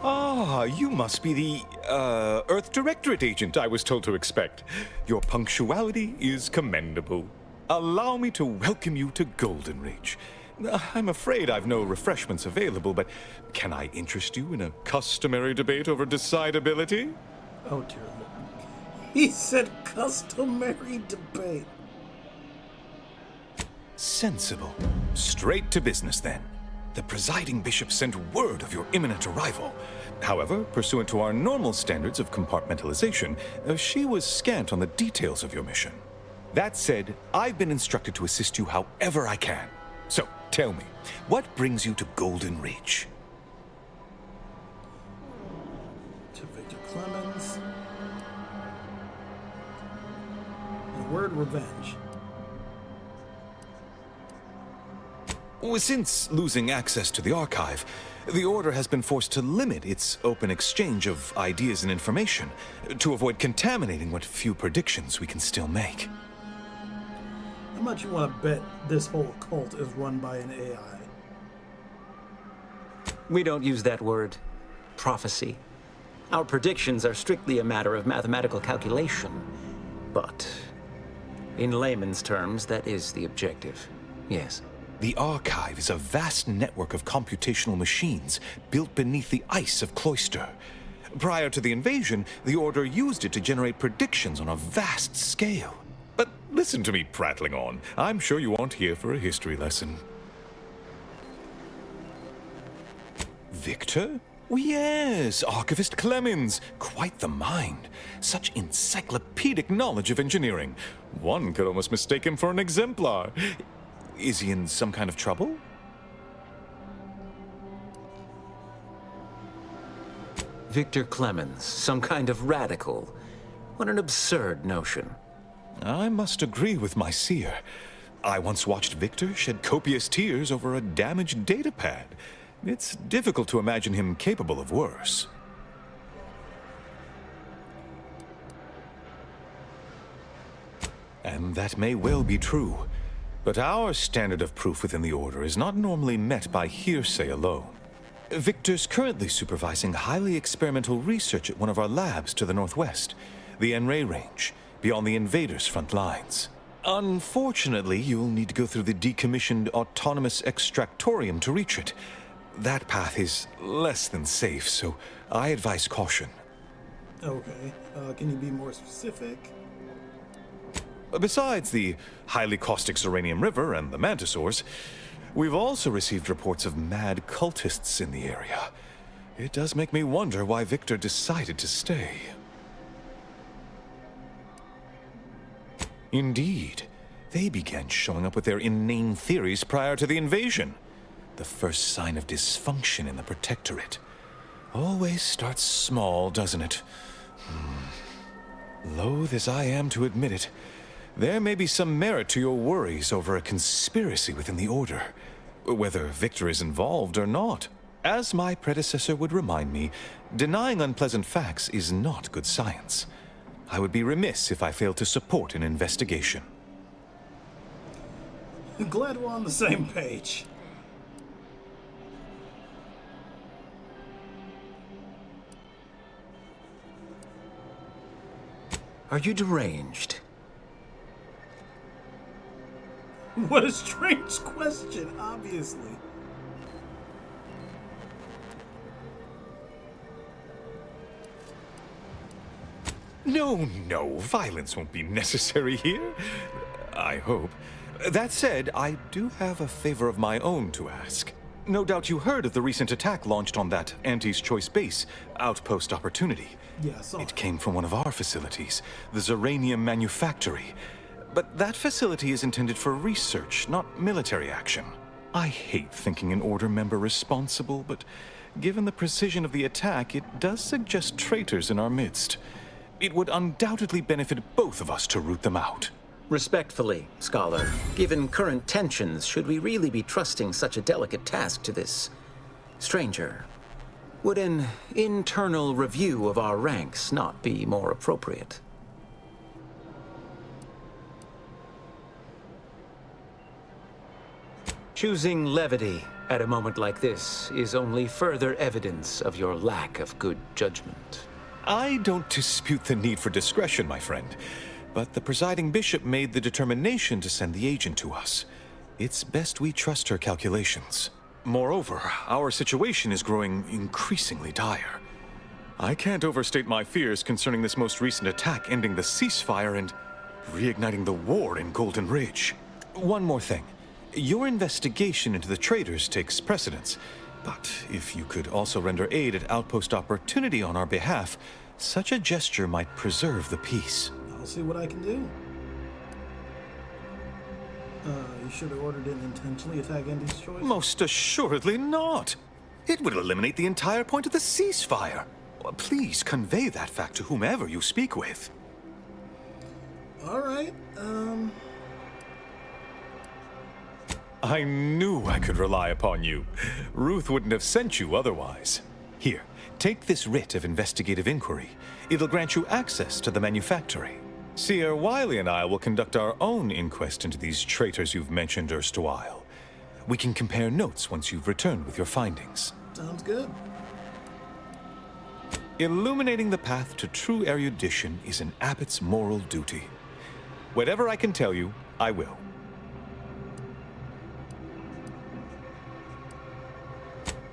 Ah, you must be the, Earth Directorate agent I was told to expect. Your punctuality is commendable. Allow me to welcome you to Golden Reach. I'm afraid I've no refreshments available, but can I interest you in a customary debate over decidability? Oh, dear Lord. He said customary debate. Sensible. Straight to business, then. The presiding bishop sent word of your imminent arrival. However, pursuant to our normal standards of compartmentalization, she was scant on the details of your mission. That said, I've been instructed to assist you however I can. So, tell me, what brings you to Golden Reach? To Victor Clemens. The word revenge. Since losing access to the archive, the Order has been forced to limit its open exchange of ideas and information to avoid contaminating what few predictions we can still make. How much you want to bet this whole cult is run by an AI? We don't use that word, prophecy. Our predictions are strictly a matter of mathematical calculation. But in layman's terms, that is the objective, yes. The archive is a vast network of computational machines built beneath the ice of Cloister. Prior to the invasion, the Order used it to generate predictions on a vast scale. But listen to me prattling on. I'm sure you aren't here for a history lesson. Victor? Oh, yes, Archivist Clemens. Quite the mind. Such encyclopedic knowledge of engineering. One could almost mistake him for an exemplar. Is he in some kind of trouble? Victor Clemens, some kind of radical. What an absurd notion. I must agree with my seer. I once watched Victor shed copious tears over a damaged datapad. It's difficult to imagine him capable of worse. And that may well be true. But our standard of proof within the Order is not normally met by hearsay alone. Victor's currently supervising highly experimental research at one of our labs to the northwest, the Enray Range, beyond the invaders' front lines. Unfortunately, you'll need to go through the decommissioned autonomous extractorium to reach it. That path is less than safe, so I advise caution. Okay. Can you be more specific? Besides the highly caustic Xeranium River and the Mantisaurs, we've also received reports of mad cultists in the area. It does make me wonder why Victor decided to stay. Indeed. They began showing up with their inane theories prior to the invasion. The first sign of dysfunction in the Protectorate. Always starts small, doesn't it? Loath as I am to admit it, there may be some merit to your worries over a conspiracy within the Order, whether Victor is involved or not. As my predecessor would remind me, denying unpleasant facts is not good science. I would be remiss if I failed to support an investigation. Glad we're on the same page. Are you deranged? What a strange question, obviously. No, violence won't be necessary here. I hope. That said, I do have a favor of my own to ask. No doubt you heard of the recent attack launched on that Auntie's Choice base, Outpost Opportunity. Yes, it came from one of our facilities, the Zeranium Manufactory. But that facility is intended for research, not military action. I hate thinking an Order member responsible, but given the precision of the attack, it does suggest traitors in our midst. It would undoubtedly benefit both of us to root them out. Respectfully, Scholar, given current tensions, should we really be trusting such a delicate task to this stranger? Would an internal review of our ranks not be more appropriate? Choosing levity at a moment like this is only further evidence of your lack of good judgment. I don't dispute the need for discretion, my friend, but the presiding bishop made the determination to send the agent to us. It's best we trust her calculations. Moreover, our situation is growing increasingly dire. I can't overstate my fears concerning this most recent attack ending the ceasefire and reigniting the war in Golden Ridge. One more thing. Your investigation into the traitors takes precedence. But if you could also render aid at Outpost Opportunity on our behalf, such a gesture might preserve the peace. I'll see what I can do. You should have ordered it intentionally attack Auntie's Choice? Most assuredly not. It would eliminate the entire point of the ceasefire. Please convey that fact to whomever you speak with. All right, I knew I could rely upon you. Ruth wouldn't have sent you otherwise. Here, take this writ of investigative inquiry. It'll grant you access to the manufactory. Seer Wiley and I will conduct our own inquest into these traitors you've mentioned erstwhile. We can compare notes once you've returned with your findings. Sounds good. Illuminating the path to true erudition is an abbot's moral duty. Whatever I can tell you, I will.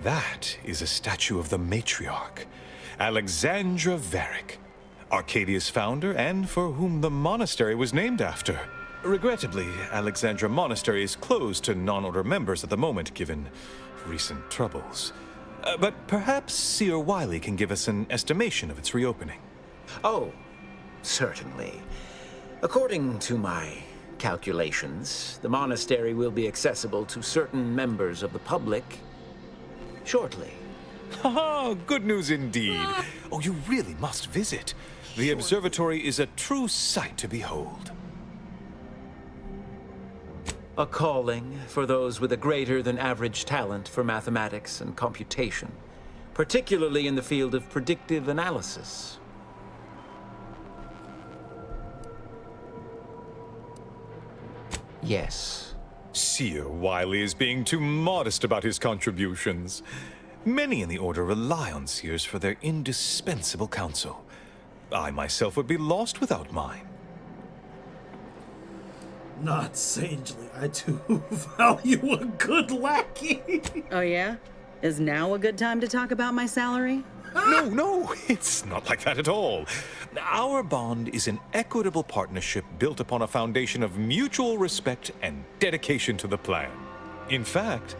That is a statue of the matriarch, Alexandra Varric, Arcadia's founder and for whom the monastery was named after. Regrettably, Alexandra Monastery is closed to non-order members at the moment, given recent troubles. But perhaps Seer Wiley can give us an estimation of its reopening. Oh, certainly. According to my calculations, the monastery will be accessible to certain members of the public shortly. Haha, good news indeed. Oh, you really must visit. The observatory is a true sight to behold. A calling for those with a greater than average talent for mathematics and computation, particularly in the field of predictive analysis. Yes. Seer Wiley is being too modest about his contributions. Many in the Order rely on Seers for their indispensable counsel. I myself would be lost without mine. Not sagely. I too value a good lackey. Oh yeah? Is now a good time to talk about my salary? No, it's not like that at all. Our bond is an equitable partnership built upon a foundation of mutual respect and dedication to the plan. In fact,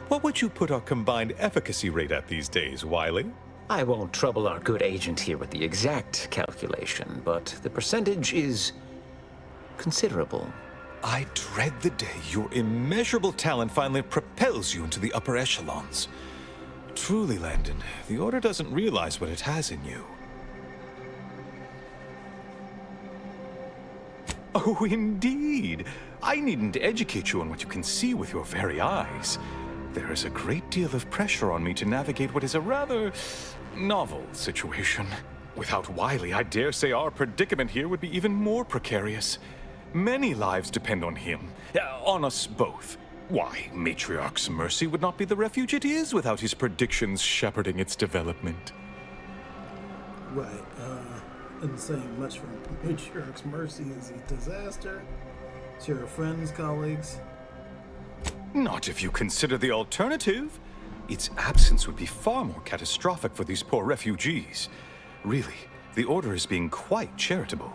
what would you put our combined efficacy rate at these days, Wiley? I won't trouble our good agent here with the exact calculation, but the percentage is considerable. I dread the day your immeasurable talent finally propels you into the upper echelons. Truly, Landon, the Order doesn't realize what it has in you. Oh, indeed. I needn't educate you on what you can see with your very eyes. There is a great deal of pressure on me to navigate what is a rather novel situation. Without Wiley, I dare say our predicament here would be even more precarious. Many lives depend on him, on us both. Why, Matriarch's Mercy would not be the refuge it is without his predictions shepherding its development. Right, isn't saying much from Matriarch's Mercy is a disaster to your friends, colleagues. Not if you consider the alternative. Its absence would be far more catastrophic for these poor refugees. Really, the Order is being quite charitable.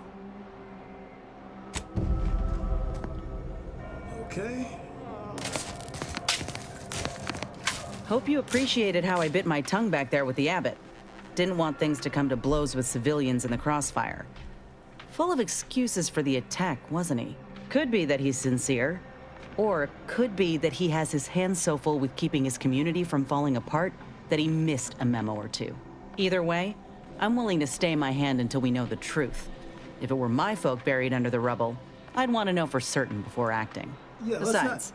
Okay. Hope you appreciated how I bit my tongue back there with the abbot. Didn't want things to come to blows with civilians in the crossfire. Full of excuses for the attack, wasn't he? Could be that he's sincere. Or could be that he has his hands so full with keeping his community from falling apart that he missed a memo or two. Either way, I'm willing to stay my hand until we know the truth. If it were my folk buried under the rubble, I'd want to know for certain before acting. Yeah, Besides,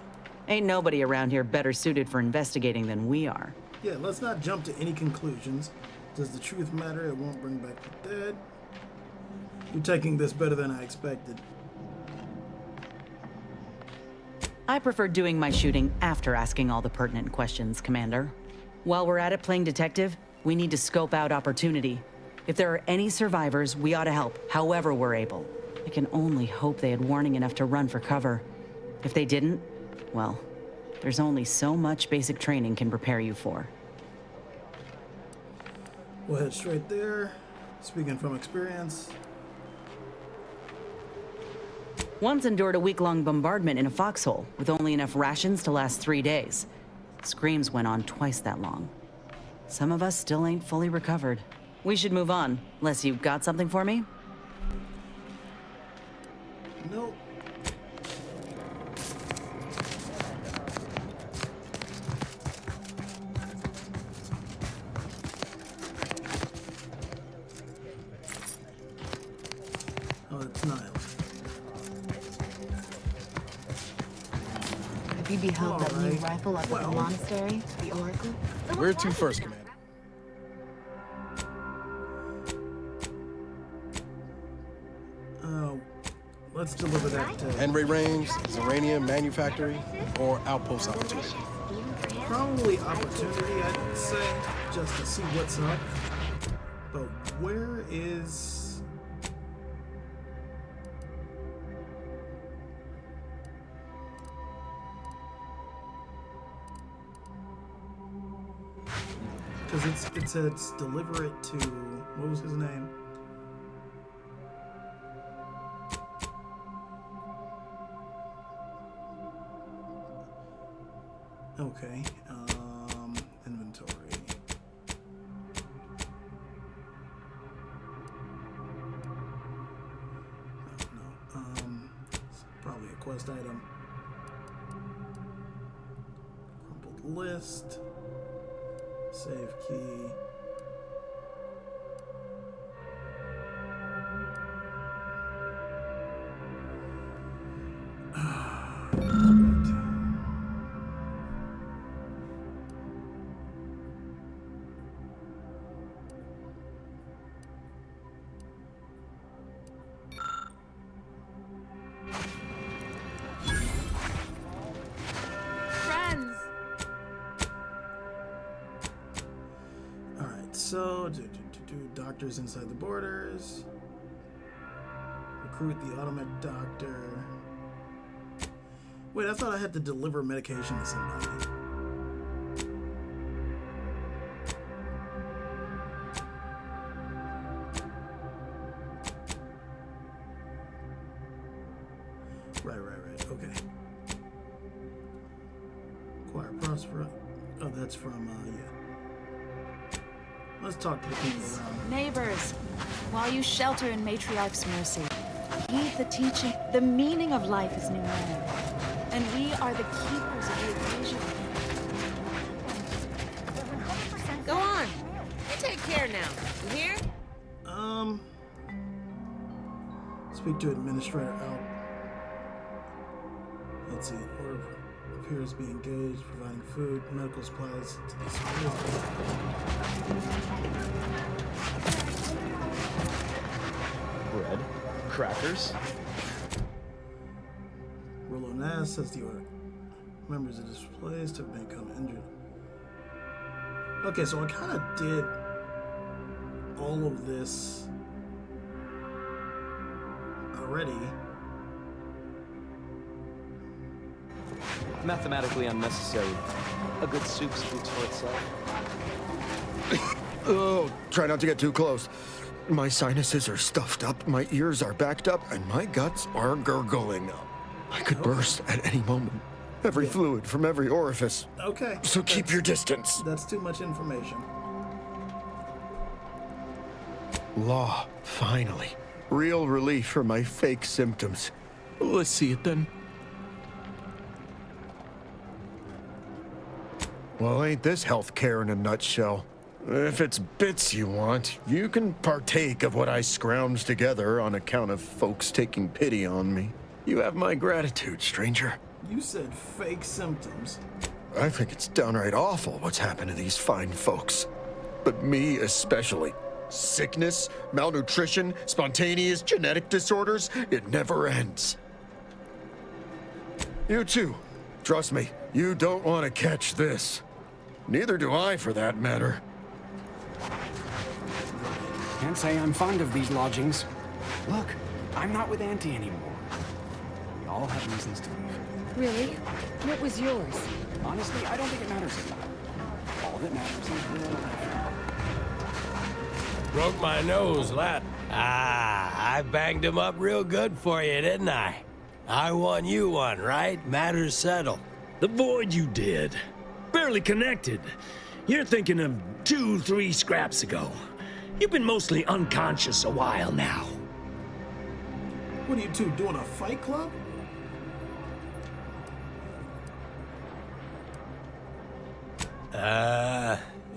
ain't nobody around here better suited for investigating than we are. Yeah, let's not jump to any conclusions. Does the truth matter? It won't bring back the dead. You're taking this better than I expected. I prefer doing my shooting after asking all the pertinent questions, Commander. While we're at it playing detective, we need to scope out opportunity. If there are any survivors, we ought to help, however we're able. I can only hope they had warning enough to run for cover. If they didn't, well, there's only so much basic training can prepare you for. We'll head straight there. Speaking from experience. Once endured a week-long bombardment in a foxhole with only enough rations to last 3 days. Screams went on twice that long. Some of us still ain't fully recovered. We should move on, unless you got something for me? Nope. Oh, it's Niles. Have you beheld that new rifle up at the monastery, the Oracle? Where to first, Commander? Let's deliver that. Henry Range, Zeranium Manufactory, or Outpost Opportunity? Probably Opportunity, I'd say, just to see what's up. But where is... Because it says deliver it to... What was his name? Okay, inventory. No, it's probably a quest item. Crumpled list. Save key. So, doctors inside the borders. Recruit the automatic doctor. Wait, I thought I had to deliver medication to somebody. Right. Okay. Acquire Prospero. Oh, that's from, yeah. Let's talk to the people around. Neighbors, while you shelter in Matriarch's Mercy, heed the teaching. The meaning of life is pneumonia, and we are the keepers of the occasion. Go on. You take care now. You hear? Speak to Administrator out. Let's see. Order appears to be engaged, providing food, medical supplies to the civilians. Bread, crackers. Rollo Nass says the order. Members of this place have become injured. Okay, so I kind of did all of this already. Mathematically unnecessary. A good soup speaks for itself. Oh, try not to get too close. My sinuses are stuffed up, my ears are backed up, and my guts are gurgling. I could burst at any moment. Every fluid from every orifice. Okay. So keep your distance. That's too much information. Law, finally. Real relief for my fake symptoms. Let's see it then. Well, ain't this healthcare in a nutshell? If it's bits you want, you can partake of what I scrounged together on account of folks taking pity on me. You have my gratitude, stranger. You said fake symptoms. I think it's downright awful what's happened to these fine folks. But me especially. Sickness, malnutrition, spontaneous genetic disorders, it never ends. You too. Trust me, you don't want to catch this. Neither do I, for that matter. Can't say I'm fond of these lodgings. Look, I'm not with Auntie anymore. We all have reasons to leave. Really? What was yours? Honestly, I don't think it matters a lot. All that matters is real life. Broke my nose, lad. I banged him up real good for you, didn't I? I won you one, right? Matters settled. The void you did. Barely connected. You're thinking of 2-3 scraps ago. You've been mostly unconscious a while now. What are you two doing, a fight club?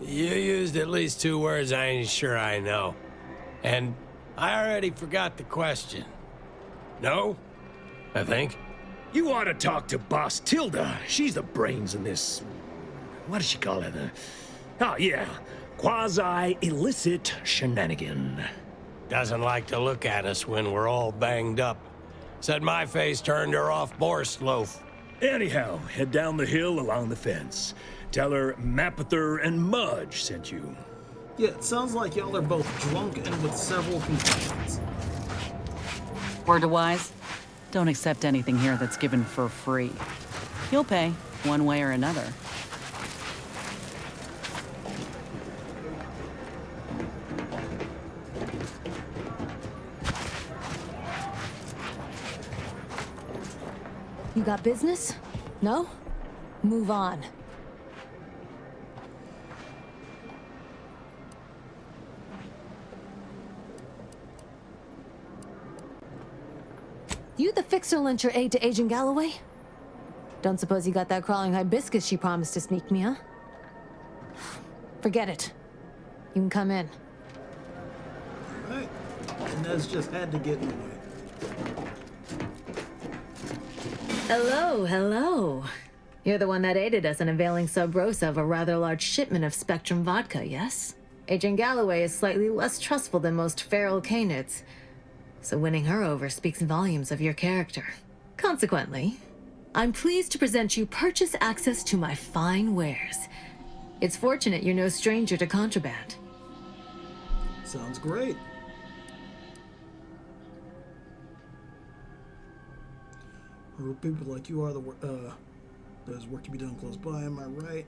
You used at least 2 words I ain't sure I know. And I already forgot the question. No? I think. You ought to talk to Boss Tilda. She's the brains in this... What does she call it? Oh, yeah. Quasi-illicit shenanigan. Doesn't like to look at us when we're all banged up. Said my face turned her off Borscht Loaf. Anyhow, head down the hill along the fence. Tell her Mapother and Mudge sent you. Yeah, it sounds like y'all are both drunk and with several concussions. Word to wise, don't accept anything here that's given for free. You'll pay, one way or another. You got business? No? Move on. You the fixer lent your aid to Agent Galloway? Don't suppose you got that crawling hibiscus she promised to sneak me, huh? Forget it. You can come in. Alright. Inez just had to get in the way. Hello, hello. You're the one that aided us in availing Sub Rosa of a rather large shipment of Spectrum vodka, yes? Agent Galloway is slightly less trustful than most feral canids, so winning her over speaks volumes of your character. Consequently, I'm pleased to present you purchase access to my fine wares. It's fortunate you're no stranger to contraband. Sounds great. People like you are there's work to be done close by, am I right?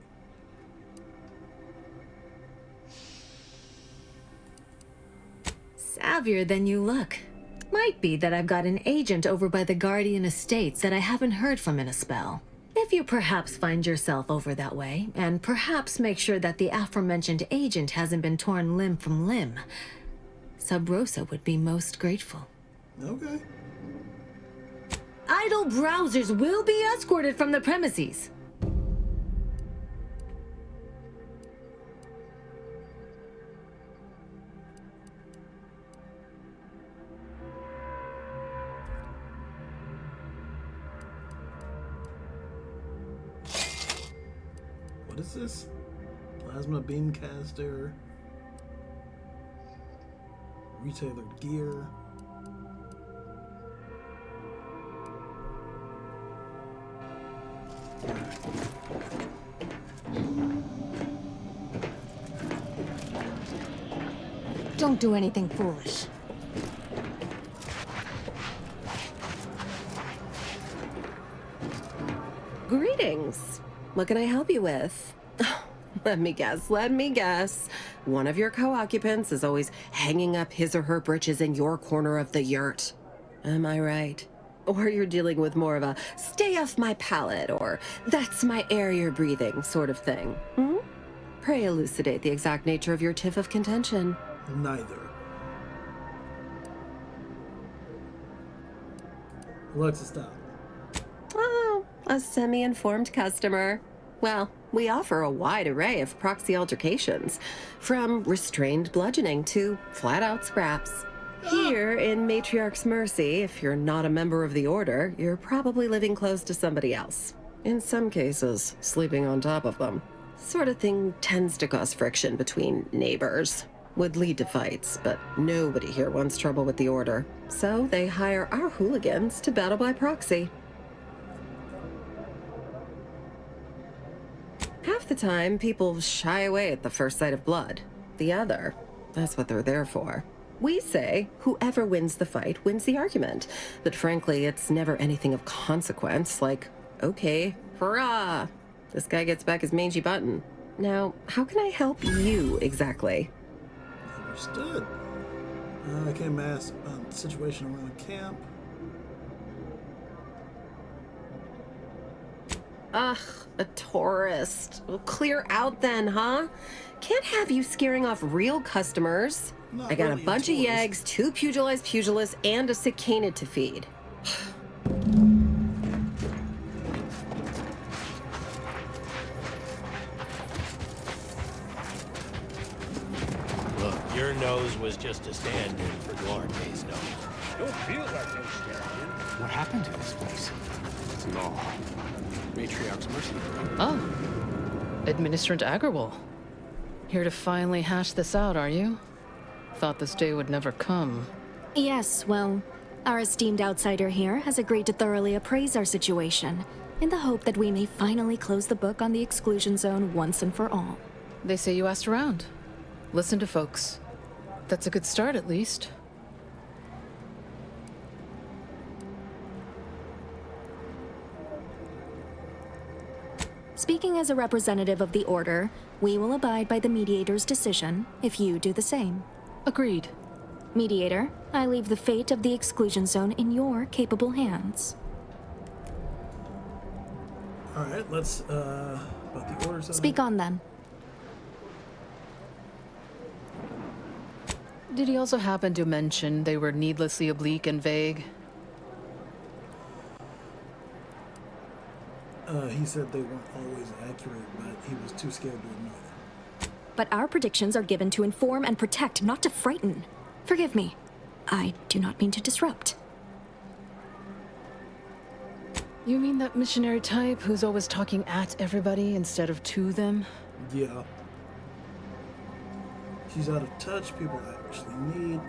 Savvier than you look. Might be that I've got an agent over by the Guardian Estates that I haven't heard from in a spell. If you perhaps find yourself over that way, and perhaps make sure that the aforementioned agent hasn't been torn limb from limb, Sub Rosa would be most grateful. Okay. Idle browsers will be escorted from the premises. What is this? Plasma beamcaster. Retailer gear. Don't do anything foolish. Greetings. What can I help you with? Let me guess. One of your co-occupants is always hanging up his or her britches in your corner of the yurt. Am I right? Or you're dealing with more of a stay off my palate or that's my air you're breathing sort of thing. Hmm? Pray elucidate the exact nature of your tiff of contention. Neither. Alexa, stop. Oh, a semi-informed customer. Well, we offer a wide array of proxy altercations, from restrained bludgeoning to flat-out scraps. Here in Matriarch's Mercy, if you're not a member of the Order, you're probably living close to somebody else. In some cases, sleeping on top of them. Sort of thing tends to cause friction between neighbors. Would lead to fights, but nobody here wants trouble with the Order. So they hire our hooligans to battle by proxy. Half the time, people shy away at the first sight of blood. The other, that's what they're there for. We say whoever wins the fight wins the argument. But frankly, it's never anything of consequence, like, okay, hurrah! This guy gets back his mangy button. Now, how can I help you exactly? Understood. I came to ask about the situation around camp. Ugh, a tourist. Well, clear out then, huh? Can't have you scaring off real customers. I got a bunch of yeggs, 2 pugilized pugilists, and a cicada to feed. Look, your nose was just a stand-in for Duarte's nose. Don't feel like no stand-in. What happened to this place? It's law. Matriarch's Mercy. Oh. Administrant Agarwal. Here to finally hash this out, are you? Thought this day would never come. Yes, well, our esteemed outsider here has agreed to thoroughly appraise our situation, in the hope that we may finally close the book on the exclusion zone once and for all. They say you asked around. Listen to folks. That's a good start, at least. Speaking as a representative of the Order, we will abide by the Mediator's decision if you do the same. Agreed. Mediator, I leave the fate of the exclusion zone in your capable hands. Alright, let's, about the Order zone. Speak on then. Did he also happen to mention they were needlessly oblique and vague? He said they weren't always accurate, but he was too scared to ignore them. But our predictions are given to inform and protect, not to frighten. Forgive me. I do not mean to disrupt. You mean that missionary type who's always talking at everybody instead of to them? Yeah. She's out of touch, people actually need.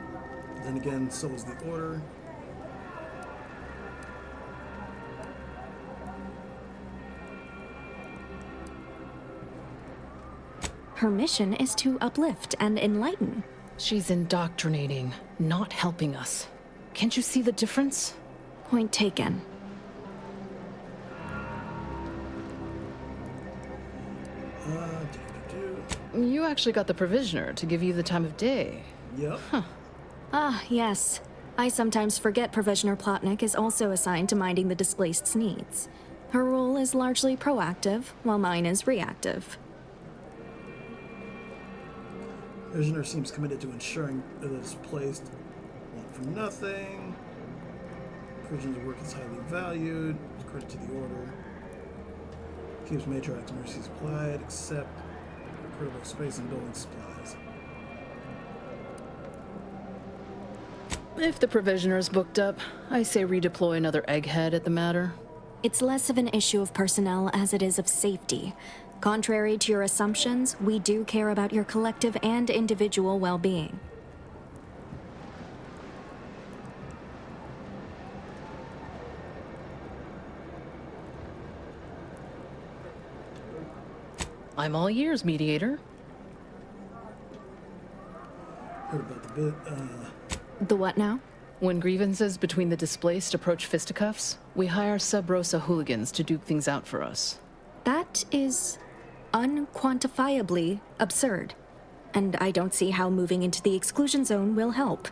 Then again, so is the Order. Her mission is to uplift and enlighten. She's indoctrinating, not helping us. Can't you see the difference? Point taken. You actually got the Provisioner to give you the time of day. Yep. Huh. Ah, yes. I sometimes forget Provisioner Plotnik is also assigned to minding the displaced's needs. Her role is largely proactive, while mine is reactive. Provisioner seems committed to ensuring that it's placed want for nothing. Prisoner's work is highly valued. Credit to the order. Keeps Matriarch's mercy supplied, except for critical space and building supplies. If the Provisioner's booked up, I say redeploy another egghead at the matter. It's less of an issue of personnel as it is of safety. Contrary to your assumptions, we do care about your collective and individual well-being. I'm all ears, Mediator. Heard about the bit, The what now? When grievances between the displaced approach fisticuffs, we hire Sub Rosa hooligans to duke things out for us. That is unquantifiably absurd. And I don't see how moving into the exclusion zone will help.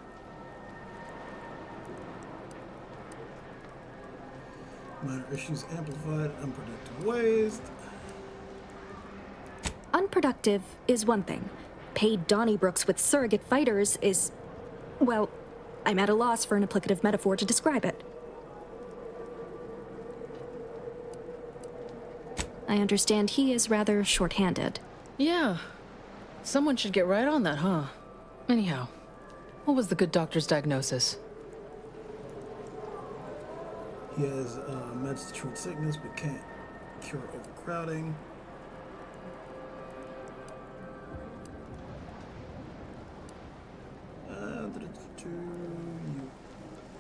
Minor issues amplified, unpredictable ways. Unproductive is one thing. Paid Donnybrooks with surrogate fighters is... well, I'm at a loss for an applicative metaphor to describe it. I understand he is rather short-handed. Yeah. Someone should get right on that, huh? Anyhow, what was the good doctor's diagnosis? He has meds to treat sickness, but can't cure overcrowding.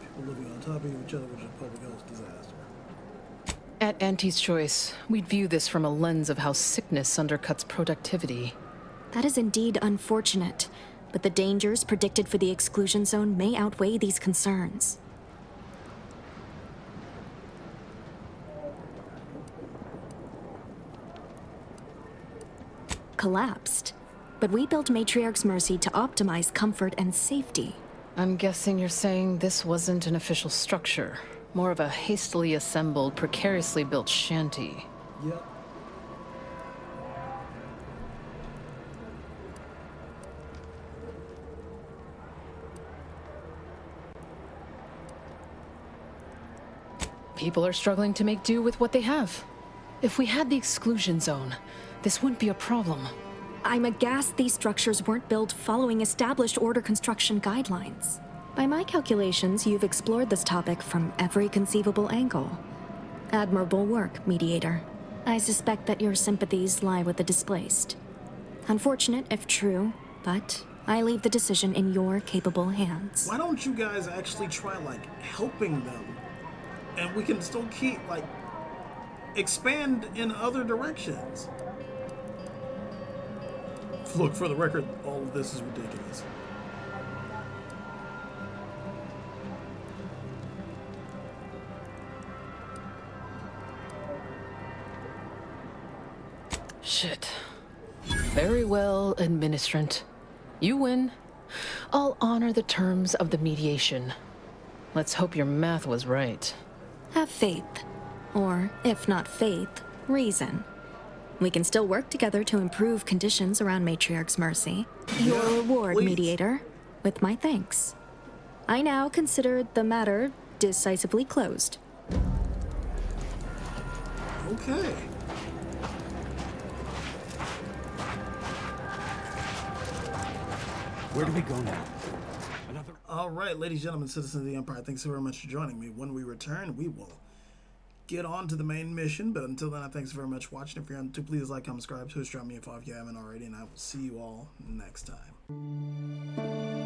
People living on top of each other, which is a public health disaster. At Auntie's Choice, we'd view this from a lens of how sickness undercuts productivity. That is indeed unfortunate, but the dangers predicted for the exclusion zone may outweigh these concerns. Collapsed. But we built Matriarch's Mercy to optimize comfort and safety. I'm guessing you're saying this wasn't an official structure, more of a hastily assembled, precariously built shanty. Yep. People are struggling to make do with what they have. If we had the exclusion zone, this wouldn't be a problem. I'm aghast these structures weren't built following established order construction guidelines. By my calculations, you've explored this topic from every conceivable angle. Admirable work, Mediator. I suspect that your sympathies lie with the displaced. Unfortunate if true, but I leave the decision in your capable hands. Why don't you guys actually try, like, helping them? And we can still keep, like, expand in other directions. Look, for the record, all of this is ridiculous. Shit. Very well, administrant. You win. I'll honor the terms of the mediation. Let's hope your math was right. Have faith. Or, if not faith, reason. We can still work together to improve conditions around Matriarch's Mercy. Your reward, please. Mediator, with my thanks. I now consider the matter decisively closed. Okay. Where do we go now? All right, ladies and gentlemen, citizens of the Empire, thanks so very much for joining me. When we return, we will get on to the main mission, but until then, thanks very much for watching. If you're on YouTube, please like, comment, subscribe, Twitch, drop me a follow if you haven't already, and I will see you all next time.